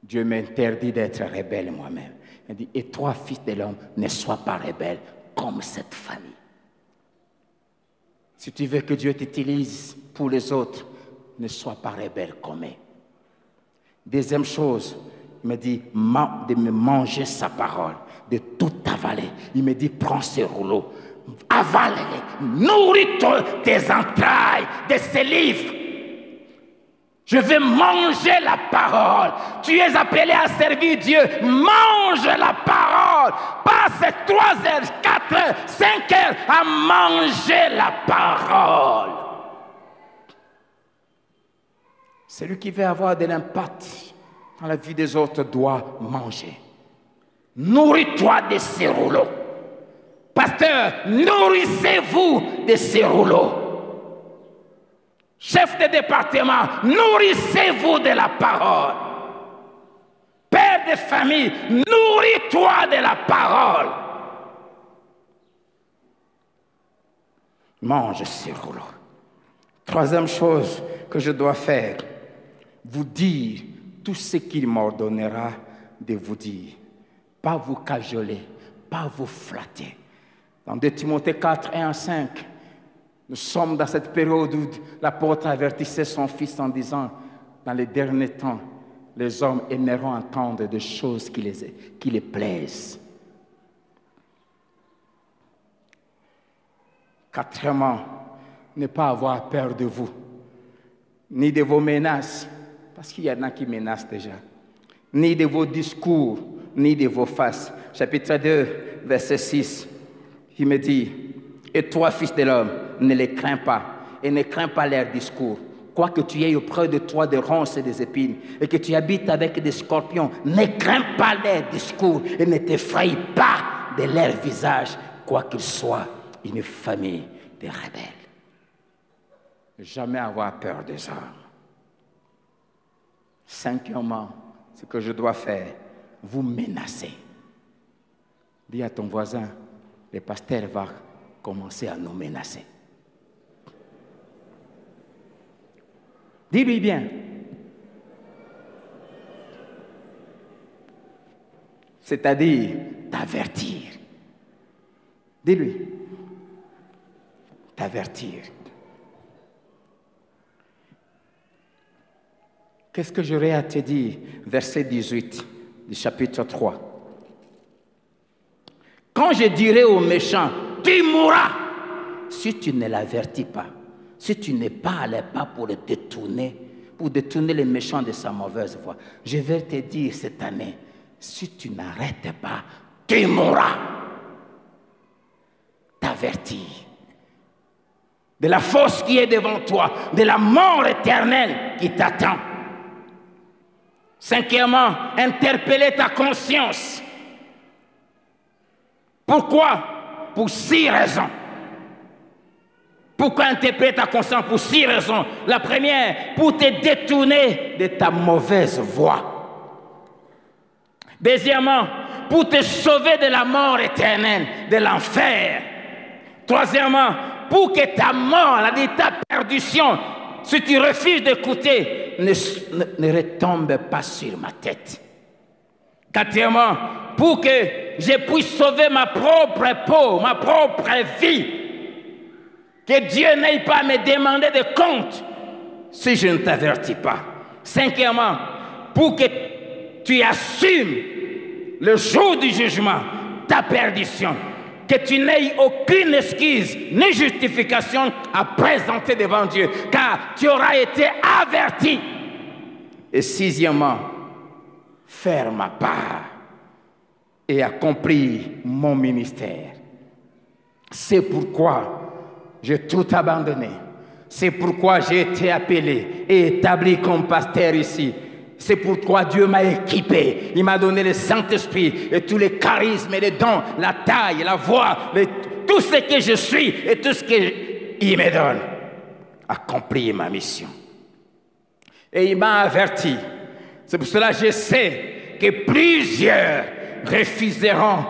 Dieu m'interdit d'être rebelle moi-même. Il dit, et toi, fils de l'homme, ne sois pas rebelle comme cette famille. Si tu veux que Dieu t'utilise pour les autres, ne sois pas rebelle comme eux. Deuxième chose, il me dit de me manger sa parole, de tout avaler. Il me dit, prends ce rouleau, avale-les, nourris tes entrailles de ces livres. Je vais manger la parole. Tu es appelé à servir Dieu. Mange la parole. Passe 3 heures, 4 heures, 5 heures à manger la parole. Celui qui veut avoir de l'impact dans la vie des autres doit manger. Nourris-toi de ces rouleaux. Pasteur, nourrissez-vous de ces rouleaux. Chef de département, nourrissez-vous de la parole. Père de famille, nourris-toi de la parole. Mange ces rouleaux. Troisième chose que je dois faire, vous dire tout ce qu'il m'ordonnera de vous dire. Pas vous cajoler, pas vous flatter. Dans 2 Timothée 4, 1 à 5, nous sommes dans cette période où l'apôtre avertissait son fils en disant, dans les derniers temps, les hommes aimeront entendre des choses qui les plaisent. Quatrièmement, ne pas avoir peur de vous, ni de vos menaces, parce qu'il y en a qui menacent déjà, ni de vos discours, ni de vos faces. Chapitre 2, verset 6, il me dit, et toi, fils de l'homme, ne les crains pas, et ne crains pas leurs discours. Quoique tu aies auprès de toi des ronces et des épines, et que tu habites avec des scorpions, ne crains pas leurs discours, et ne t'effraie pas de leur visage, quoiqu'ils soient une famille de rebelles. jamais avoir peur des hommes. Cinquièmement, ce que je dois faire, vous menacer. Dis à ton voisin, le pasteur va commencer à nous menacer. Dis-lui bien. C'est-à-dire t'avertir. Dis-lui. T'avertir. Qu'est-ce que j'aurais à te dire? Verset 18 du chapitre 3. Quand je dirai au méchant, tu mourras, si tu ne l'avertis pas, si tu n'es pas à l'épas pour détourner les méchants de sa mauvaise voie, je vais te dire cette année, si tu n'arrêtes pas, tu mourras. T'avertis de la force qui est devant toi, de la mort éternelle qui t'attend. Cinquièmement, interpeller ta conscience. Pourquoi? Pour 6 raisons. Pourquoi interpeller ta conscience? Pour 6 raisons. La première, pour te détourner de ta mauvaise voie. Deuxièmement, pour te sauver de la mort éternelle, de l'enfer. Troisièmement, pour que ta mort, ta perdition, si tu refuses d'écouter, ne retombe pas sur ma tête. Quatrièmement, pour que je puisse sauver ma propre peau, ma propre vie. Que Dieu n'aille pas à me demander de compte si je ne t'avertis pas. Cinquièmement, pour que tu assumes le jour du jugement, ta perdition. Que tu n'aies aucune excuse ni justification à présenter devant Dieu, car tu auras été averti. Et sixièmement, faire ma part et accomplir mon ministère. C'est pourquoi j'ai tout abandonné. C'est pourquoi j'ai été appelé et établi comme pasteur ici. C'est pourquoi Dieu m'a équipé. Il m'a donné le Saint-Esprit et tous les charismes et les dons, la taille, la voix, tout ce que je suis et tout ce qu'il me donne. Accomplir ma mission. Et il m'a averti. C'est pour cela que je sais que plusieurs refuseront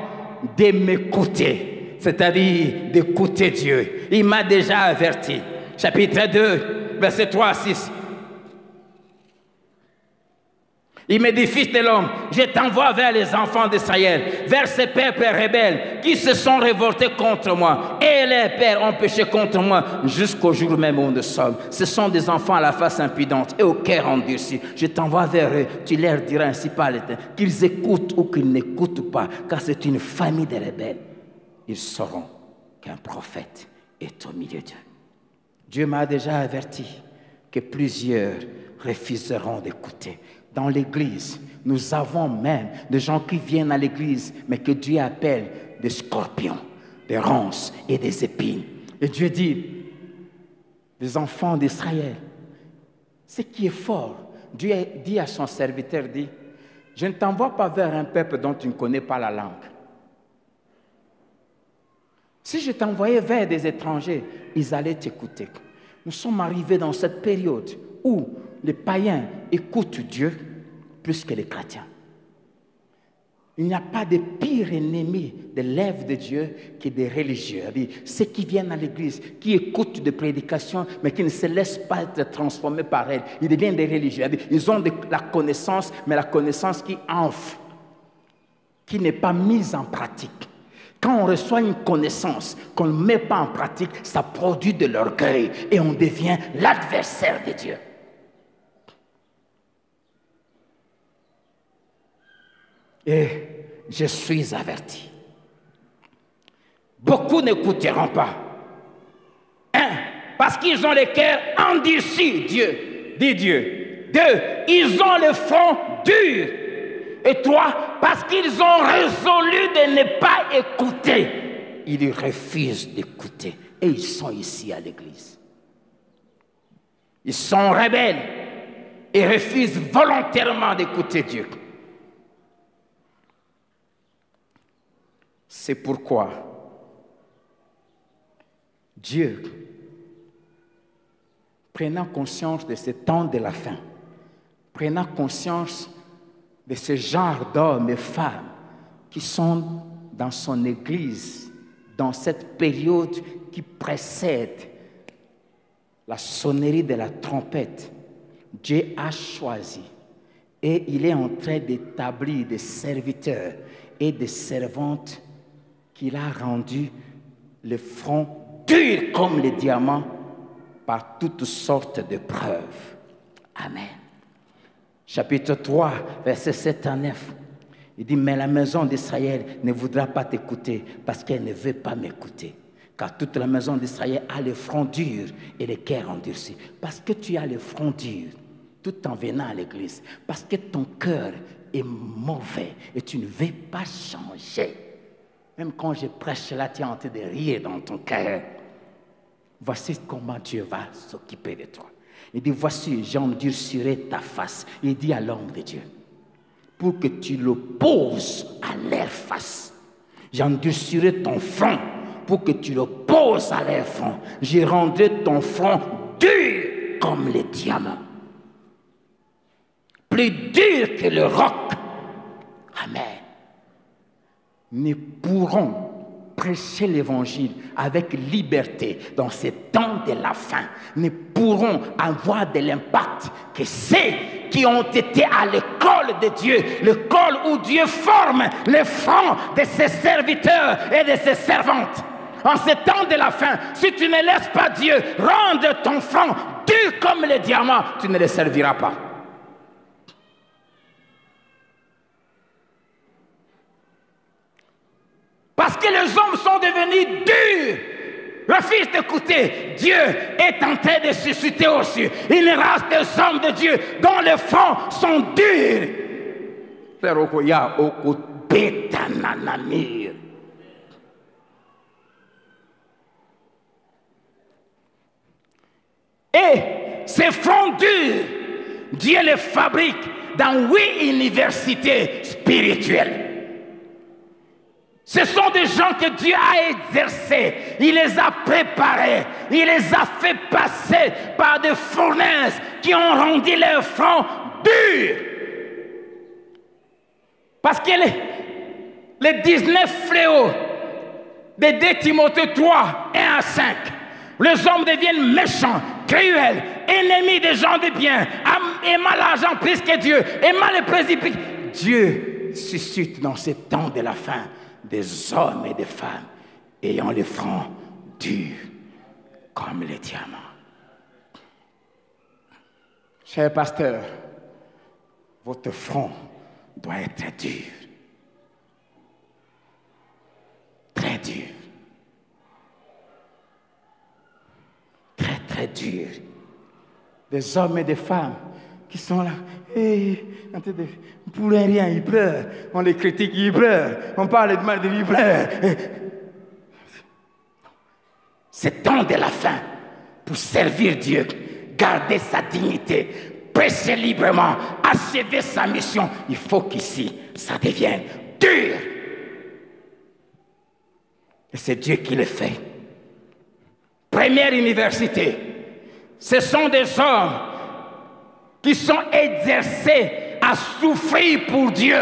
de m'écouter, c'est-à-dire d'écouter Dieu. Il m'a déjà averti. Chapitre 2, verset 3 à 6. Il me dit, fils de l'homme, je t'envoie vers les enfants d'Israël, vers ces peuples rebelles qui se sont révoltés contre moi. Et les pères ont péché contre moi jusqu'au jour même où nous sommes. Ce sont des enfants à la face impudente et au cœur endurci. Je t'envoie vers eux, tu leur diras ainsi par l'Éternel, qu'ils écoutent ou qu'ils n'écoutent pas, car c'est une famille de rebelles. Ils sauront qu'un prophète est au milieu d'eux. Dieu m'a déjà averti que plusieurs refuseront d'écouter. Dans l'église, nous avons même des gens qui viennent à l'église, mais que Dieu appelle des scorpions, des ronces et des épines. Et Dieu dit, les enfants d'Israël, ce qui est fort, Dieu dit à son serviteur, dit, je ne t'envoie pas vers un peuple dont tu ne connais pas la langue. Si je t'envoyais vers des étrangers, ils allaient t'écouter. Nous sommes arrivés dans cette période où les païens écoutent Dieu plus que les chrétiens. Il n'y a pas de pire ennemi de l'œuvre de Dieu que des religieux. Ceux qui viennent à l'église, qui écoutent des prédications, mais qui ne se laissent pas être transformés par elles. Ils deviennent des religieux. Ils ont la connaissance, mais la connaissance qui enfle, qui n'est pas mise en pratique. Quand on reçoit une connaissance qu'on ne met pas en pratique, ça produit de l'orgueil et on devient l'adversaire de Dieu. Et je suis averti. Beaucoup n'écouteront pas. Un, parce qu'ils ont le cœur endurci, Dieu, dit Dieu. Deux, ils ont le front dur. Et trois, parce qu'ils ont résolu de ne pas écouter. Ils refusent d'écouter. Et ils sont ici à l'église. Ils sont rebelles et refusent volontairement d'écouter Dieu. C'est pourquoi Dieu prenant conscience de ce temps de la fin, prenant conscience de ce genre d'hommes et femmes qui sont dans son Église, dans cette période qui précède la sonnerie de la trompette, Dieu a choisi et il est en train d'établir des serviteurs et des servantes qu'il a rendus le front dur comme le diamant par toutes sortes de preuves. Amen. Chapitre 3, versets 7 à 9. Il dit, mais la maison d'Israël ne voudra pas t'écouter parce qu'elle ne veut pas m'écouter. Car toute la maison d'Israël a le front dur et le cœur endurci. Parce que tu as le front dur, tout en venant à l'église. Parce que ton cœur est mauvais et tu ne veux pas changer. Même quand je prêche là, tu es en train de rire dans ton cœur. Voici comment Dieu va s'occuper de toi. Il dit, voici, j'endurcirai ta face. Il dit à l'homme de Dieu, pour que tu l'opposes à leur face. J'endurcirai ton front pour que tu l'opposes à leur front. Je rendrai ton front dur comme le diamant. Plus dur que le roc. Amen. Nous pourrons prêcher l'évangile avec liberté dans ces temps de la fin. Nous pourrons avoir de l'impact que ceux qui ont été à l'école de Dieu, l'école où Dieu forme les fronts de ses serviteurs et de ses servantes. En ces temps de la fin, si tu ne laisses pas Dieu rendre ton front dur comme le diamant, tu ne le serviras pas. Parce que les hommes sont devenus durs. Refuse d'écouter. Dieu est en train de susciter aussi une race des hommes de Dieu dont les fronts sont durs. Et ces fronts durs, Dieu les fabrique dans 8 universités spirituelles. Ce sont des gens que Dieu a exercés, il les a préparés, il les a fait passer par des fournaises qui ont rendu leur front dur. Parce que les 19 fléaux de 2 Timothée 3, 1 à 5, les hommes deviennent méchants, cruels, ennemis des gens de bien, aimant l'argent plus que Dieu, aimant les précipices. Dieu suscite dans ces temps de la fin des hommes et des femmes ayant le front dur comme le diamant. Cher pasteur, votre front doit être dur. Très dur. Très, très dur. Des hommes et des femmes qui sont là, pour rien, ils pleurent. On les critique, ils pleurent. On parle de mal de lui, ils pleurent. C'est temps de la fin pour servir Dieu, garder sa dignité, prêcher librement, achever sa mission. Il faut qu'ici, ça devienne dur. Et c'est Dieu qui le fait. Première université, ce sont des hommes qui sont exercés à souffrir pour Dieu.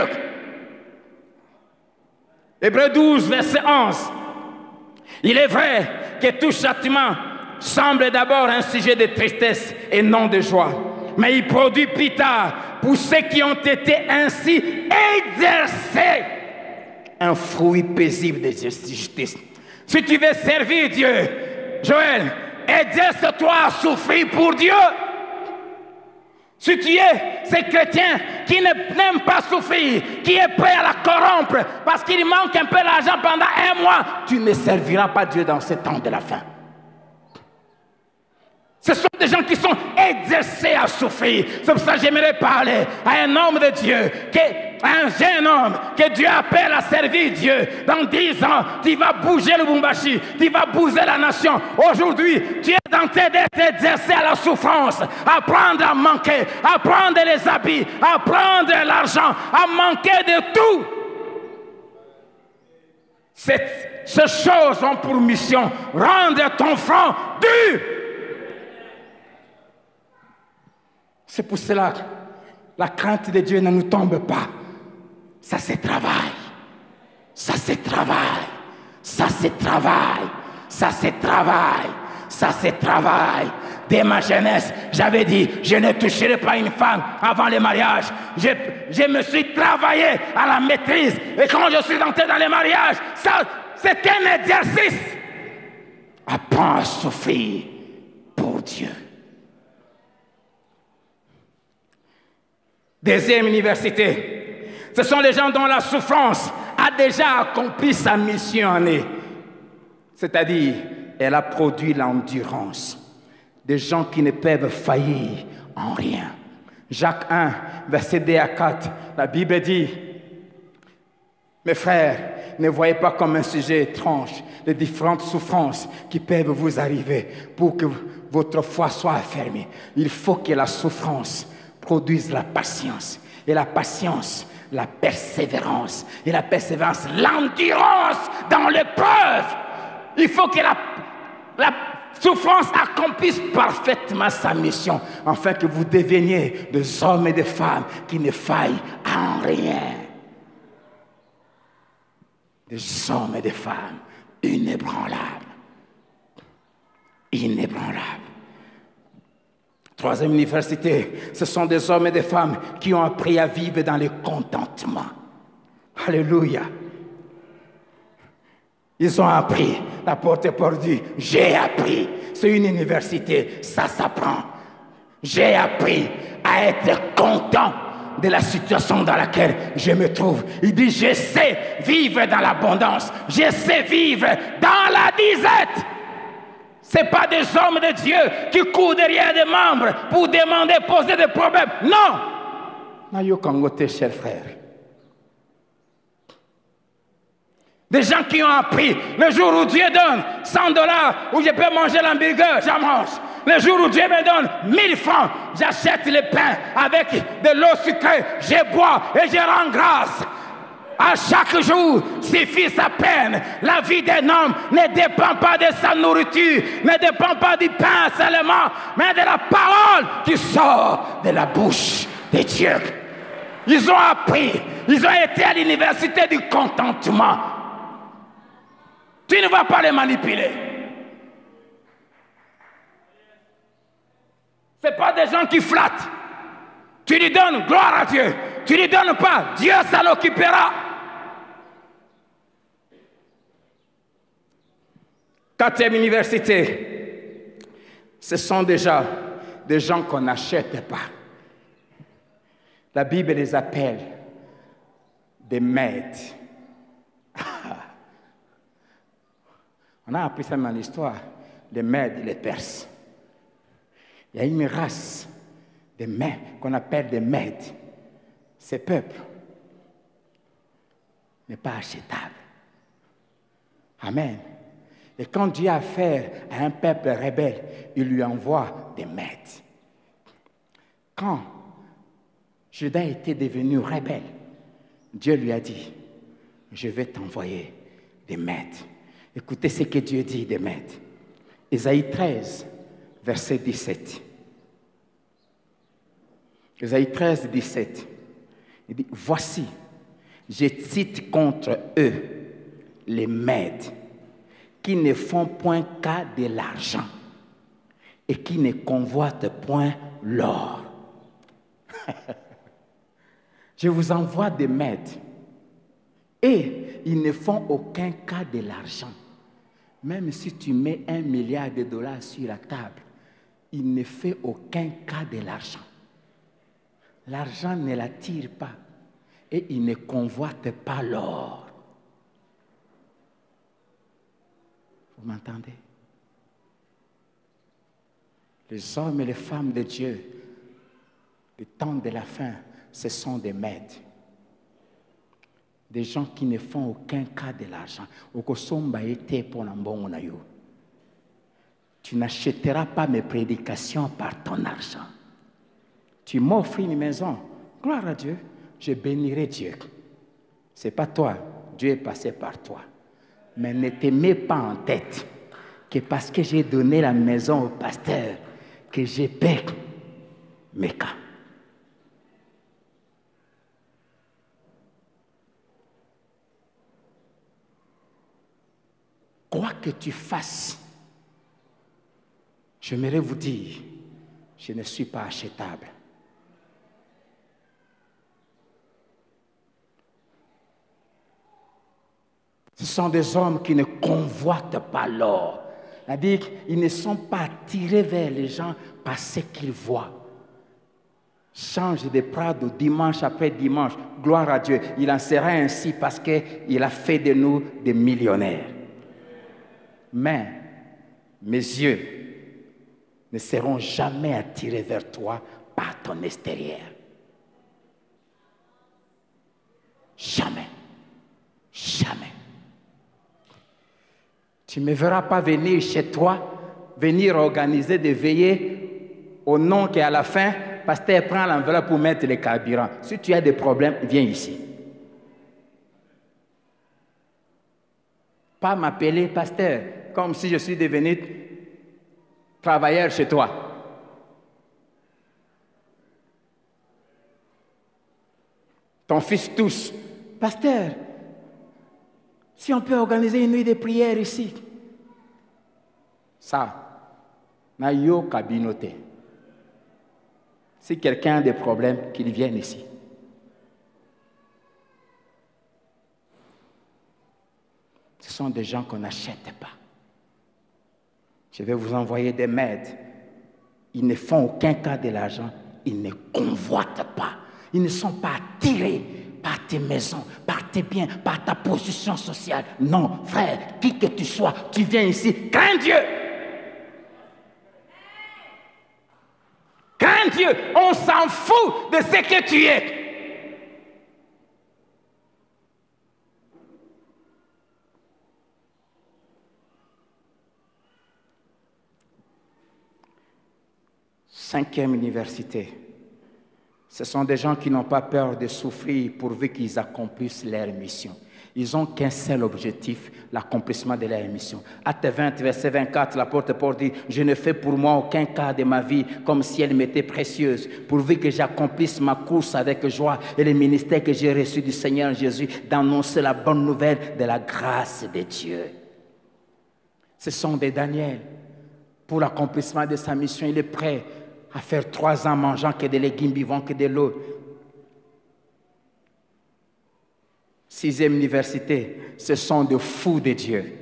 Hébreux 12, verset 11. Il est vrai que tout châtiment semble d'abord un sujet de tristesse et non de joie. Mais il produit plus tard, pour ceux qui ont été ainsi exercés, un fruit paisible de justice. Si tu veux servir Dieu, Joël, exerce-toi à souffrir pour Dieu. Si tu es ce chrétien qui n'aime pas souffrir, qui est prêt à la corrompre parce qu'il manque un peu d'argent pendant 1 mois, tu ne serviras pas Dieu dans ce temps de la fin. Ce sont des gens qui sont exercés à souffrir. C'est pour ça que j'aimerais parler à un homme de Dieu, un jeune homme que Dieu appelle à servir Dieu. Dans 10 ans, tu vas bouger le Lubumbashi, tu vas bouger la nation. Aujourd'hui, tu es en train d'être exercé à la souffrance, à prendre à manquer, à prendre les habits, à prendre l'argent, à manquer de tout. Ces choses ont pour mission rendre ton front dur. C'est pour cela que la crainte de Dieu ne nous tombe pas. Ça se travaille. Ça se travaille. Ça se travaille. Ça se travaille. Ça se travaille. Dès ma jeunesse, j'avais dit, je ne toucherai pas une femme avant le mariage. Je me suis travaillé à la maîtrise. Et quand je suis entré dans le mariage, ça, c'était un exercice. Apprends à souffrir pour Dieu. Deuxième université, ce sont les gens dont la souffrance a déjà accompli sa mission en eux. C'est-à-dire, elle a produit l'endurance. Des gens qui ne peuvent faillir en rien. Jacques 1, verset 2 à 4, la Bible dit, mes frères, ne voyez pas comme un sujet étrange les différentes souffrances qui peuvent vous arriver pour que votre foi soit affermie. Il faut que la souffrance produise la patience. Et la patience, la persévérance. Et la persévérance, l'endurance dans l'épreuve. Il faut que la souffrance accomplisse parfaitement sa mission, afin que vous deveniez des hommes et des femmes qui ne faillent en rien. Des hommes et des femmes inébranlables. Inébranlables. Troisième université, ce sont des hommes et des femmes qui ont appris à vivre dans le contentement. Alléluia. Ils ont appris. L'apôtre Paul dit, j'ai appris. C'est une université, ça s'apprend. J'ai appris à être content de la situation dans laquelle je me trouve. Il dit, je sais vivre dans l'abondance. Je sais vivre dans la disette. Ce n'est pas des hommes de Dieu qui courent derrière des membres pour demander, poser des problèmes. Non. Nayo Kangote, cher frère. Des gens qui ont appris, le jour où Dieu donne $100, où je peux manger l'hamburger, j'en mange. Le jour où Dieu me donne 1000 francs, j'achète le pain avec de l'eau sucrée, je bois et je rends grâce. À chaque jour suffit sa peine. La vie d'un homme ne dépend pas de sa nourriture, ne dépend pas du pain seulement, mais de la parole qui sort de la bouche de Dieu. Ils ont appris, ils ont été à l'université du contentement. Tu ne vas pas les manipuler. Ce n'est pas des gens qui flattent. Tu lui donnes gloire à Dieu. Tu ne lui donnes pas, Dieu s'en occupera. Quatrième université, ce sont déjà des gens qu'on n'achète pas. La Bible les appelle des maîtres. On a appris ça dans l'histoire, les Mèdes et les Perses. Il y a une race de Mèdes qu'on appelle des Mèdes. Ce peuple n'est pas achetable. Amen. Et quand Dieu a affaire à un peuple rebelle, il lui envoie des Mèdes. Quand Juda était devenu rebelle, Dieu lui a dit, je vais t'envoyer des Mèdes. Écoutez ce que Dieu dit des Mèdes. Ésaïe 13, verset 17. Ésaïe 13, 17. Il dit, voici, je cite contre eux les Mèdes qui ne font point cas de l'argent et qui ne convoitent point l'or. Je vous envoie des Mèdes et ils ne font aucun cas de l'argent. Même si tu mets $1 milliard sur la table, il ne fait aucun cas de l'argent. L'argent ne l'attire pas et il ne convoite pas l'or. Vous m'entendez? Les hommes et les femmes de Dieu, le temps de la fin, ce sont des Mèdes. Des gens qui ne font aucun cas de l'argent. Tu n'achèteras pas mes prédications par ton argent. Tu m'offres une maison. Gloire à Dieu. Je bénirai Dieu. Ce n'est pas toi. Dieu est passé par toi. Mais ne te mets pas en tête que parce que j'ai donné la maison au pasteur, que je paie mes cas. que tu fasses, j'aimerais vous dire, je ne suis pas achetable. Ce sont des hommes qui ne convoitent pas l'or. C'est-à-dire qu'ils ne sont pas attirés vers les gens par ce qu'ils voient. Change de Prado dimanche après dimanche, gloire à Dieu. Il en sera ainsi parce qu'il a fait de nous des millionnaires. Mais mes yeux ne seront jamais attirés vers toi par ton extérieur. Jamais. Jamais. Tu ne me verras pas venir chez toi, venir organiser des veillées au nom qu'à la fin, pasteur prend l'enveloppe pour mettre les carburants. Si tu as des problèmes, viens ici. Pas m'appeler pasteur, comme si je suis devenu travailleur chez toi. Ton fils tousse. Pasteur, si on peut organiser une nuit de prière ici. Ça, n'a yo cabinoté. Si quelqu'un a des problèmes, qu'il vienne ici. Ce sont des gens qu'on n'achète pas. Je vais vous envoyer des maîtres. Ils ne font aucun cas de l'argent. Ils ne convoitent pas. Ils ne sont pas attirés par tes maisons, par tes biens, par ta position sociale. Non, frère, qui que tu sois, tu viens ici, crains Dieu. Crains Dieu, on s'en fout de ce que tu es. Cinquième université. Ce sont des gens qui n'ont pas peur de souffrir pourvu qu'ils accomplissent leur mission. Ils n'ont qu'un seul objectif, l'accomplissement de leur mission. Acte 20, verset 24, l'apôtre Paul dit, « Je ne fais pour moi aucun cas de ma vie comme si elle m'était précieuse, pourvu que j'accomplisse ma course avec joie et le ministère que j'ai reçu du Seigneur Jésus d'annoncer la bonne nouvelle de la grâce de Dieu. » Ce sont des Daniel. Pour l'accomplissement de sa mission, il est prêt à faire 3 ans mangeant que des légumes, vivant que de l'eau. 6e université, ce sont des fous de Dieu.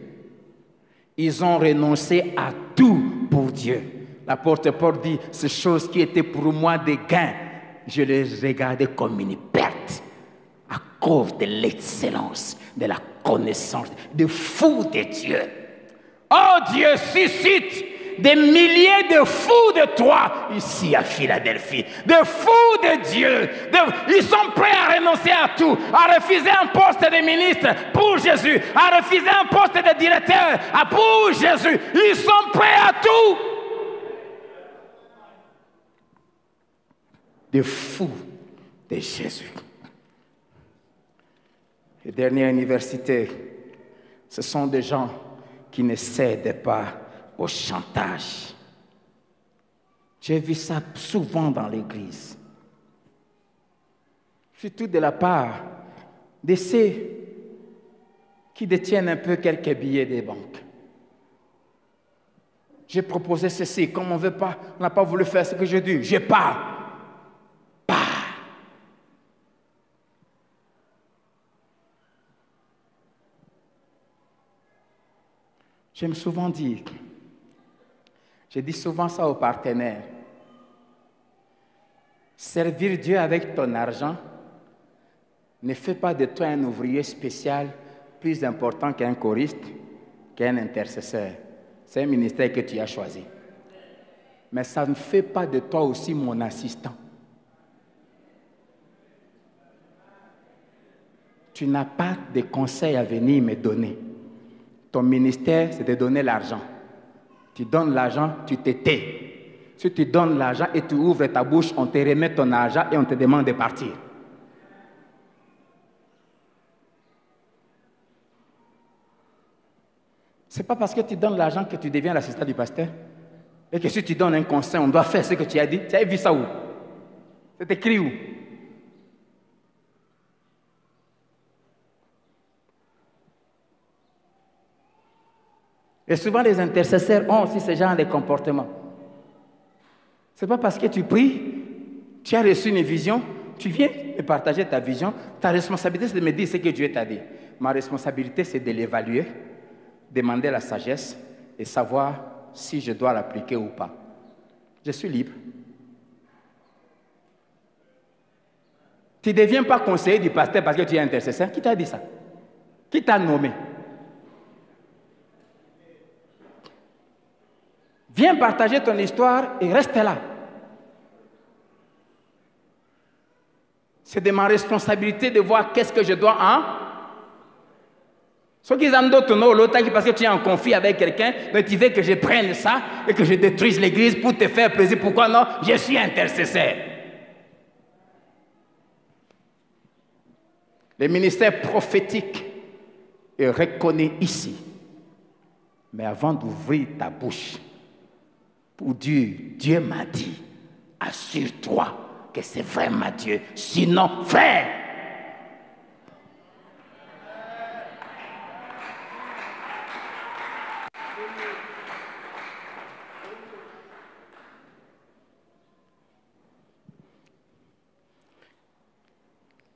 Ils ont renoncé à tout pour Dieu. L'apôtre Paul dit, ces choses qui étaient pour moi des gains, je les regardais comme une perte à cause de l'excellence, de la connaissance, des fous de Dieu. Oh Dieu, suscite des milliers de fous de toi ici à Philadelphie, des fous de Dieu. Ils sont prêts à renoncer à tout, à refuser un poste de ministre pour Jésus, à refuser un poste de directeur pour Jésus. Ils sont prêts à tout. Des fous de Jésus. Et dernière université, ce sont des gens qui ne cèdent pas au chantage. J'ai vu ça souvent dans l'église. Surtout de la part de ceux qui détiennent un peu quelques billets des banques. J'ai proposé ceci, comme on veut pas, on n'a pas voulu faire ce que j'ai dit. Je pars. J'aime souvent dire, je dis souvent ça aux partenaires, servir Dieu avec ton argent ne fait pas de toi un ouvrier spécial plus important qu'un choriste, qu'un intercesseur. C'est un ministère que tu as choisi. Mais ça ne fait pas de toi aussi mon assistant. Tu n'as pas de conseils à venir me donner. Ton ministère, c'est de donner l'argent. Tu donnes l'argent, tu te tais. Si tu donnes l'argent et tu ouvres ta bouche, on te remet ton argent et on te demande de partir. Ce n'est pas parce que tu donnes l'argent que tu deviens l'assistant du pasteur. Et que si tu donnes un conseil, on doit faire ce que tu as dit. Tu as vu ça où? C'est écrit où? Et souvent, les intercesseurs ont aussi ce genre de comportement. Ce n'est pas parce que tu pries, tu as reçu une vision, tu viens me partager ta vision. Ta responsabilité, c'est de me dire ce que Dieu t'a dit. Ma responsabilité, c'est de l'évaluer, demander la sagesse et savoir si je dois l'appliquer ou pas. Je suis libre. Tu ne deviens pas conseiller du pasteur parce que tu es intercesseur. Qui t'a dit ça? Qui t'a nommé? Viens partager ton histoire et reste là. C'est de ma responsabilité de voir qu'est-ce que je dois en. Ceux qui ont d'autres noms, l'autre parce que tu es en conflit avec quelqu'un, donc tu veux que je prenne ça et que je détruise l'église pour te faire plaisir. Pourquoi non? Je suis intercesseur. Le ministère prophétique est reconnu ici. Mais avant d'ouvrir ta bouche pour dire, Dieu m'a dit, assure-toi que c'est vraiment Dieu. Sinon, frère,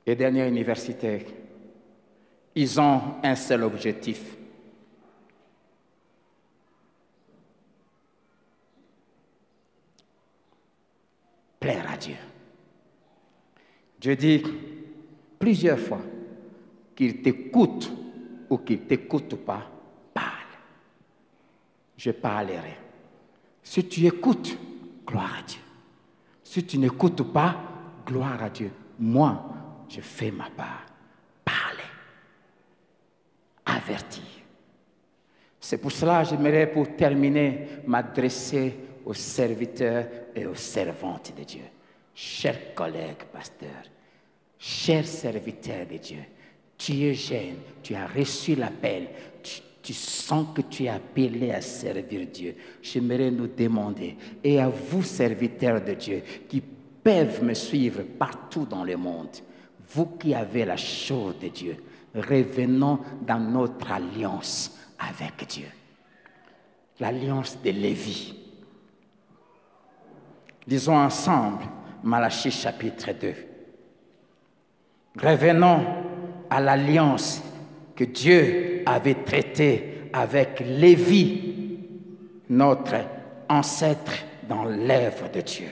les derniers universitaires, ils ont un seul objectif. Plaire à Dieu. Dieu dit plusieurs fois qu'il t'écoute ou qu'il ne t'écoute pas, parle. Je parlerai. Si tu écoutes, gloire à Dieu. Si tu n'écoutes pas, gloire à Dieu. Moi, je fais ma part. Parler. Avertir. C'est pour cela que j'aimerais, pour terminer, m'adresser aux serviteurs et aux servantes de Dieu. Chers collègues pasteurs, chers serviteurs de Dieu, tu es jeune, tu as reçu l'appel, tu sens que tu es appelé à servir Dieu. J'aimerais nous demander, et à vous serviteurs de Dieu, qui peuvent me suivre partout dans le monde, vous qui avez la chose de Dieu, revenons dans notre alliance avec Dieu. L'alliance de Lévi. Lisons ensemble Malachie chapitre 2. Revenons à l'alliance que Dieu avait traitée avec Lévi, notre ancêtre dans l'œuvre de Dieu.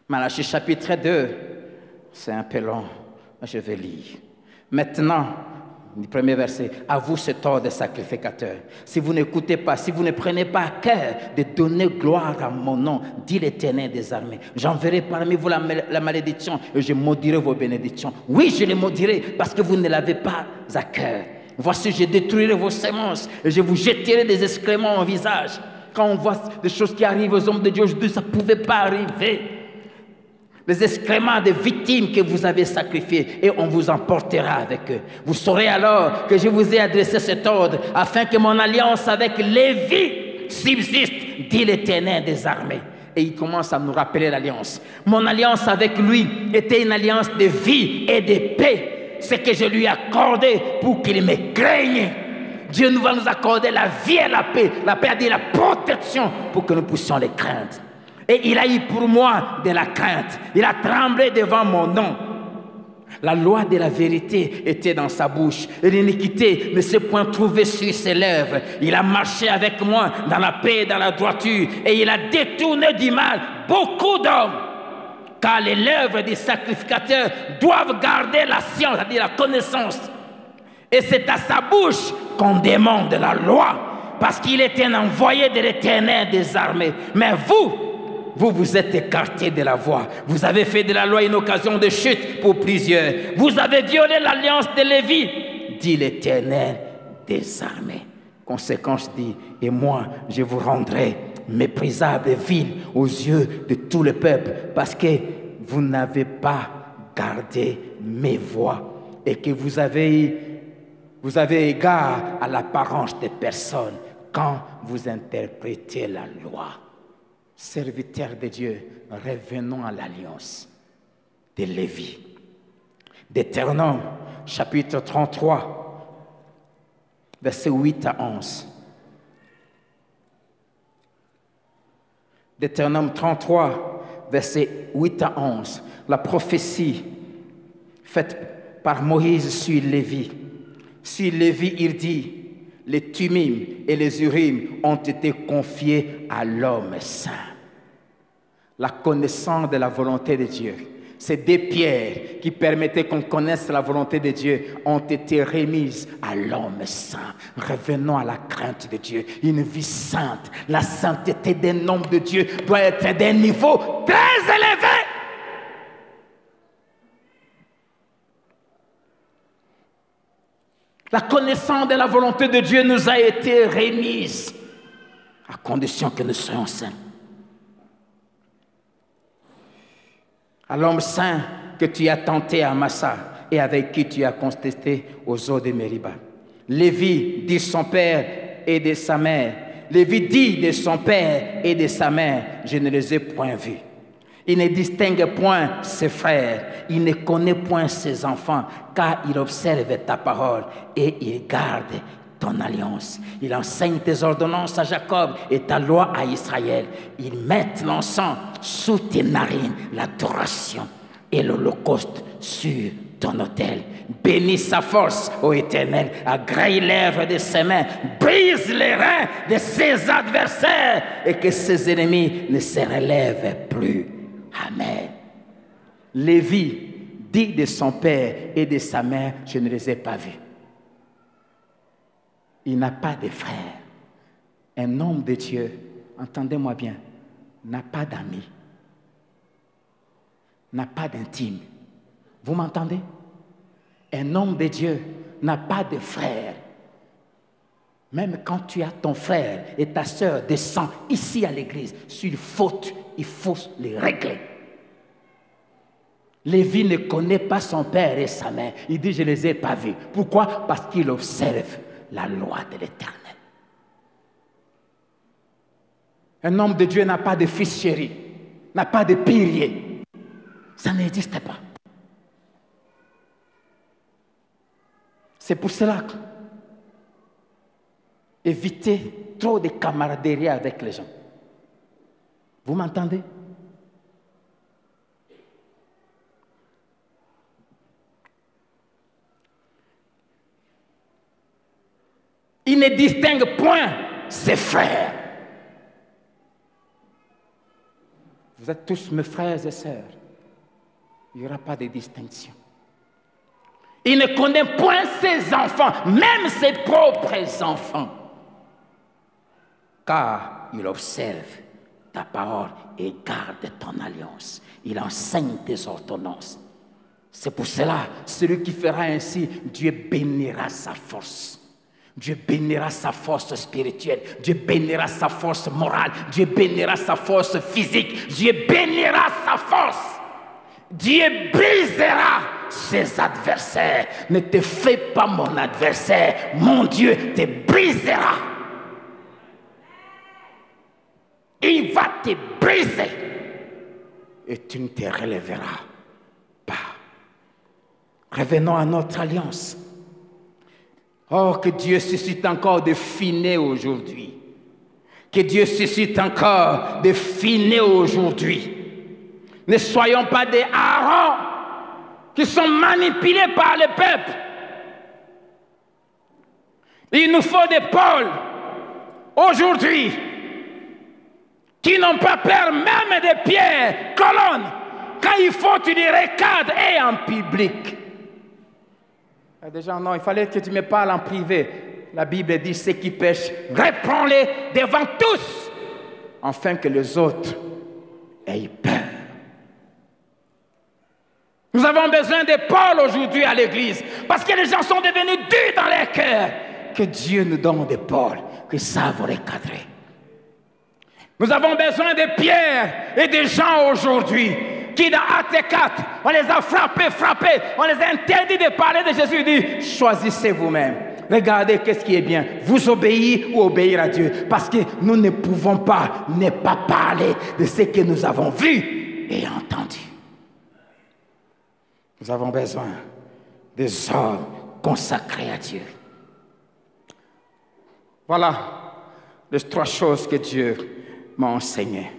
Malachie chapitre 2, c'est un peu long, je vais lire. Maintenant, le premier verset, à vous ce tort de sacrificateur. Si vous n'écoutez pas, si vous ne prenez pas à cœur de donner gloire à mon nom, dit l'Éternel des armées, j'enverrai parmi vous la malédiction et je maudirai vos bénédictions. Oui, je les maudirai parce que vous ne l'avez pas à cœur. Voici, je détruirai vos semences et je vous jetterai des excréments au visage. Quand on voit des choses qui arrivent aux hommes de Dieu aujourd'hui, ça ne pouvait pas arriver. Les excréments des victimes que vous avez sacrifiées, et on vous emportera avec eux. Vous saurez alors que je vous ai adressé cet ordre, afin que mon alliance avec Lévi subsiste, dit l'Éternel des armées. Et il commence à nous rappeler l'alliance. Mon alliance avec lui était une alliance de vie et de paix. Ce que je lui ai accordé pour qu'il me craigne. Dieu va nous accorder la vie et la paix. La paix a dit la protection pour que nous puissions les craindre. Et il a eu pour moi de la crainte. Il a tremblé devant mon nom. La loi de la vérité était dans sa bouche. Et l'iniquité ne s'est point trouvée sur ses lèvres. Il a marché avec moi dans la paix et dans la droiture. Et il a détourné du mal beaucoup d'hommes. Car les lèvres des sacrificateurs doivent garder la science, c'est-à-dire la connaissance. Et c'est à sa bouche qu'on demande la loi. Parce qu'il était un envoyé de l'Éternel des armées. Mais vous êtes écartés de la voie. Vous avez fait de la loi une occasion de chute pour plusieurs. Vous avez violé l'alliance de Lévi, dit l'Éternel des armées. Conséquence dit, et moi, je vous rendrai méprisable et vil aux yeux de tout le peuple, parce que vous n'avez pas gardé mes voies et que vous avez égard à l'apparence des personnes quand vous interprétez la loi. Serviteurs de Dieu, revenons à l'alliance de Lévi. Deutéronome, chapitre 33, versets 8 à 11. Deutéronome 33, versets 8 à 11. La prophétie faite par Moïse sur Lévi. Sur Lévi, il dit, les Tumim et les Urim ont été confiés à l'homme saint. La connaissance de la volonté de Dieu. Ces deux pierres qui permettaient qu'on connaisse la volonté de Dieu ont été remises à l'homme saint. Revenons à la crainte de Dieu. Une vie sainte. La sainteté d'un homme de Dieu doit être d'un niveau très élevé. La connaissance de la volonté de Dieu nous a été remise à condition que nous soyons saints. À l'homme saint que tu as tenté à Massa et avec qui tu as contesté aux eaux de Mériba. Lévi dit son père et de sa mère. Lévi dit de son père et de sa mère, je ne les ai point vus. Il ne distingue point ses frères, il ne connaît point ses enfants, car il observe ta parole et il garde ton alliance. Il enseigne tes ordonnances à Jacob et ta loi à Israël. Il met l'encens sous tes narines, l'adoration et l'holocauste sur ton autel. Bénis sa force, ô Éternel, agrée l'œuvre de ses mains, brise les reins de ses adversaires et que ses ennemis ne se relèvent plus. Amen. Lévi dit de son père et de sa mère, je ne les ai pas vus. Il n'a pas de frère. Un homme de Dieu, entendez-moi bien, n'a pas d'amis, n'a pas d'intime. Vous m'entendez? Un homme de Dieu n'a pas de frère. Même quand tu as ton frère et ta sœur de sang ici à l'église, s'il faute, il faut les régler. Lévi ne connaît pas son père et sa mère. Il dit, je ne les ai pas vus. Pourquoi? Parce qu'il observe la loi de l'Éternel. Un homme de Dieu n'a pas de fils chéri, n'a pas de pilier. Ça n'existe pas. C'est pour cela que évitez trop de camaraderie avec les gens. Vous m'entendez? Il ne distingue point ses frères. Vous êtes tous mes frères et sœurs. Il n'y aura pas de distinction. Il ne connaît point ses enfants, même ses propres enfants. Car il observe ta parole et garde ton alliance. Il enseigne tes ordonnances. C'est pour cela, celui qui fera ainsi, Dieu bénira sa force. Dieu bénira sa force spirituelle. Dieu bénira sa force morale. Dieu bénira sa force physique. Dieu bénira sa force. Dieu brisera ses adversaires. Ne te fais pas mon adversaire. Mon Dieu te brisera. Il va te briser. Et tu ne te relèveras pas. Revenons à notre alliance. Oh, que Dieu suscite encore de finés aujourd'hui. Que Dieu suscite encore de finés aujourd'hui. Ne soyons pas des Aaron qui sont manipulés par le peuple. Il nous faut des Paul aujourd'hui qui n'ont pas peur même des pierres, colonnes, quand il faut tu les recadres et en public. Il y a des gens, non, il fallait que tu me parles en privé. La Bible dit, ceux qui pêchent, reprends-les devant tous, afin que les autres aient peur. Nous avons besoin de Paul aujourd'hui à l'église, parce que les gens sont devenus durs dans leur cœur. Que Dieu nous donne des Paul qui savent recadrer. Nous avons besoin de Pierre et de Jean aujourd'hui, qui dans Acte 4, on les a frappés, on les a interdits de parler de Jésus. Il dit, choisissez vous-même. Regardez qu'est-ce qui est bien. Vous obéir ou obéir à Dieu. Parce que nous ne pouvons pas ne pas parler de ce que nous avons vu et entendu. Nous avons besoin des hommes consacrés à Dieu. Voilà les 3 choses que Dieu m'a enseignées.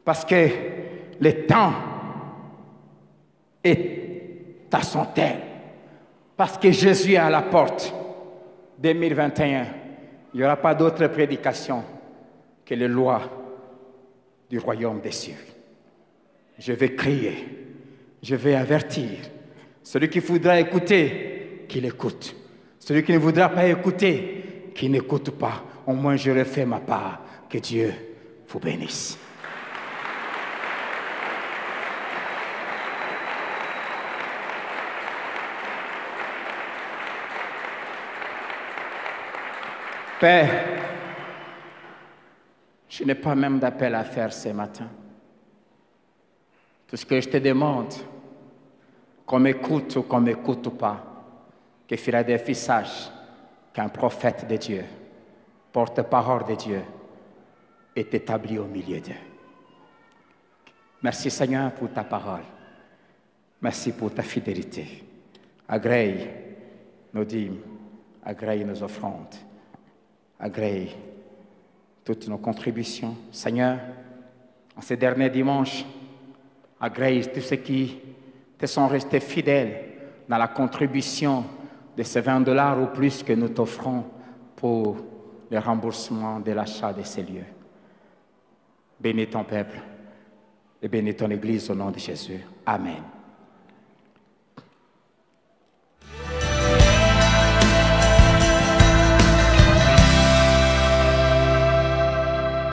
Parce que le temps est à son terme. Parce que Jésus est à la porte. 2021, il n'y aura pas d'autre prédication que les lois du royaume des cieux. Je vais crier, je vais avertir. Celui qui voudra écouter, qu'il écoute. Celui qui ne voudra pas écouter, qu'il n'écoute pas. Au moins, j'aurai fait ma part. Que Dieu vous bénisse. Père, je n'ai pas même d'appel à faire ce matin. Tout ce que je te demande, qu'on m'écoute ou qu'on ne m'écoute pas, que Philadelphie sache qu'un prophète de Dieu, porte-parole de Dieu, est établi au milieu d'eux. Merci Seigneur pour ta parole. Merci pour ta fidélité. Agrée nos dîmes, agrée nos offrandes, agrée toutes nos contributions. Seigneur, en ces derniers dimanches, agrée tous ceux qui te sont restés fidèles dans la contribution de ces $20 ou plus que nous t'offrons pour le remboursement de l'achat de ces lieux. Bénis ton peuple et bénis ton Église au nom de Jésus. Amen.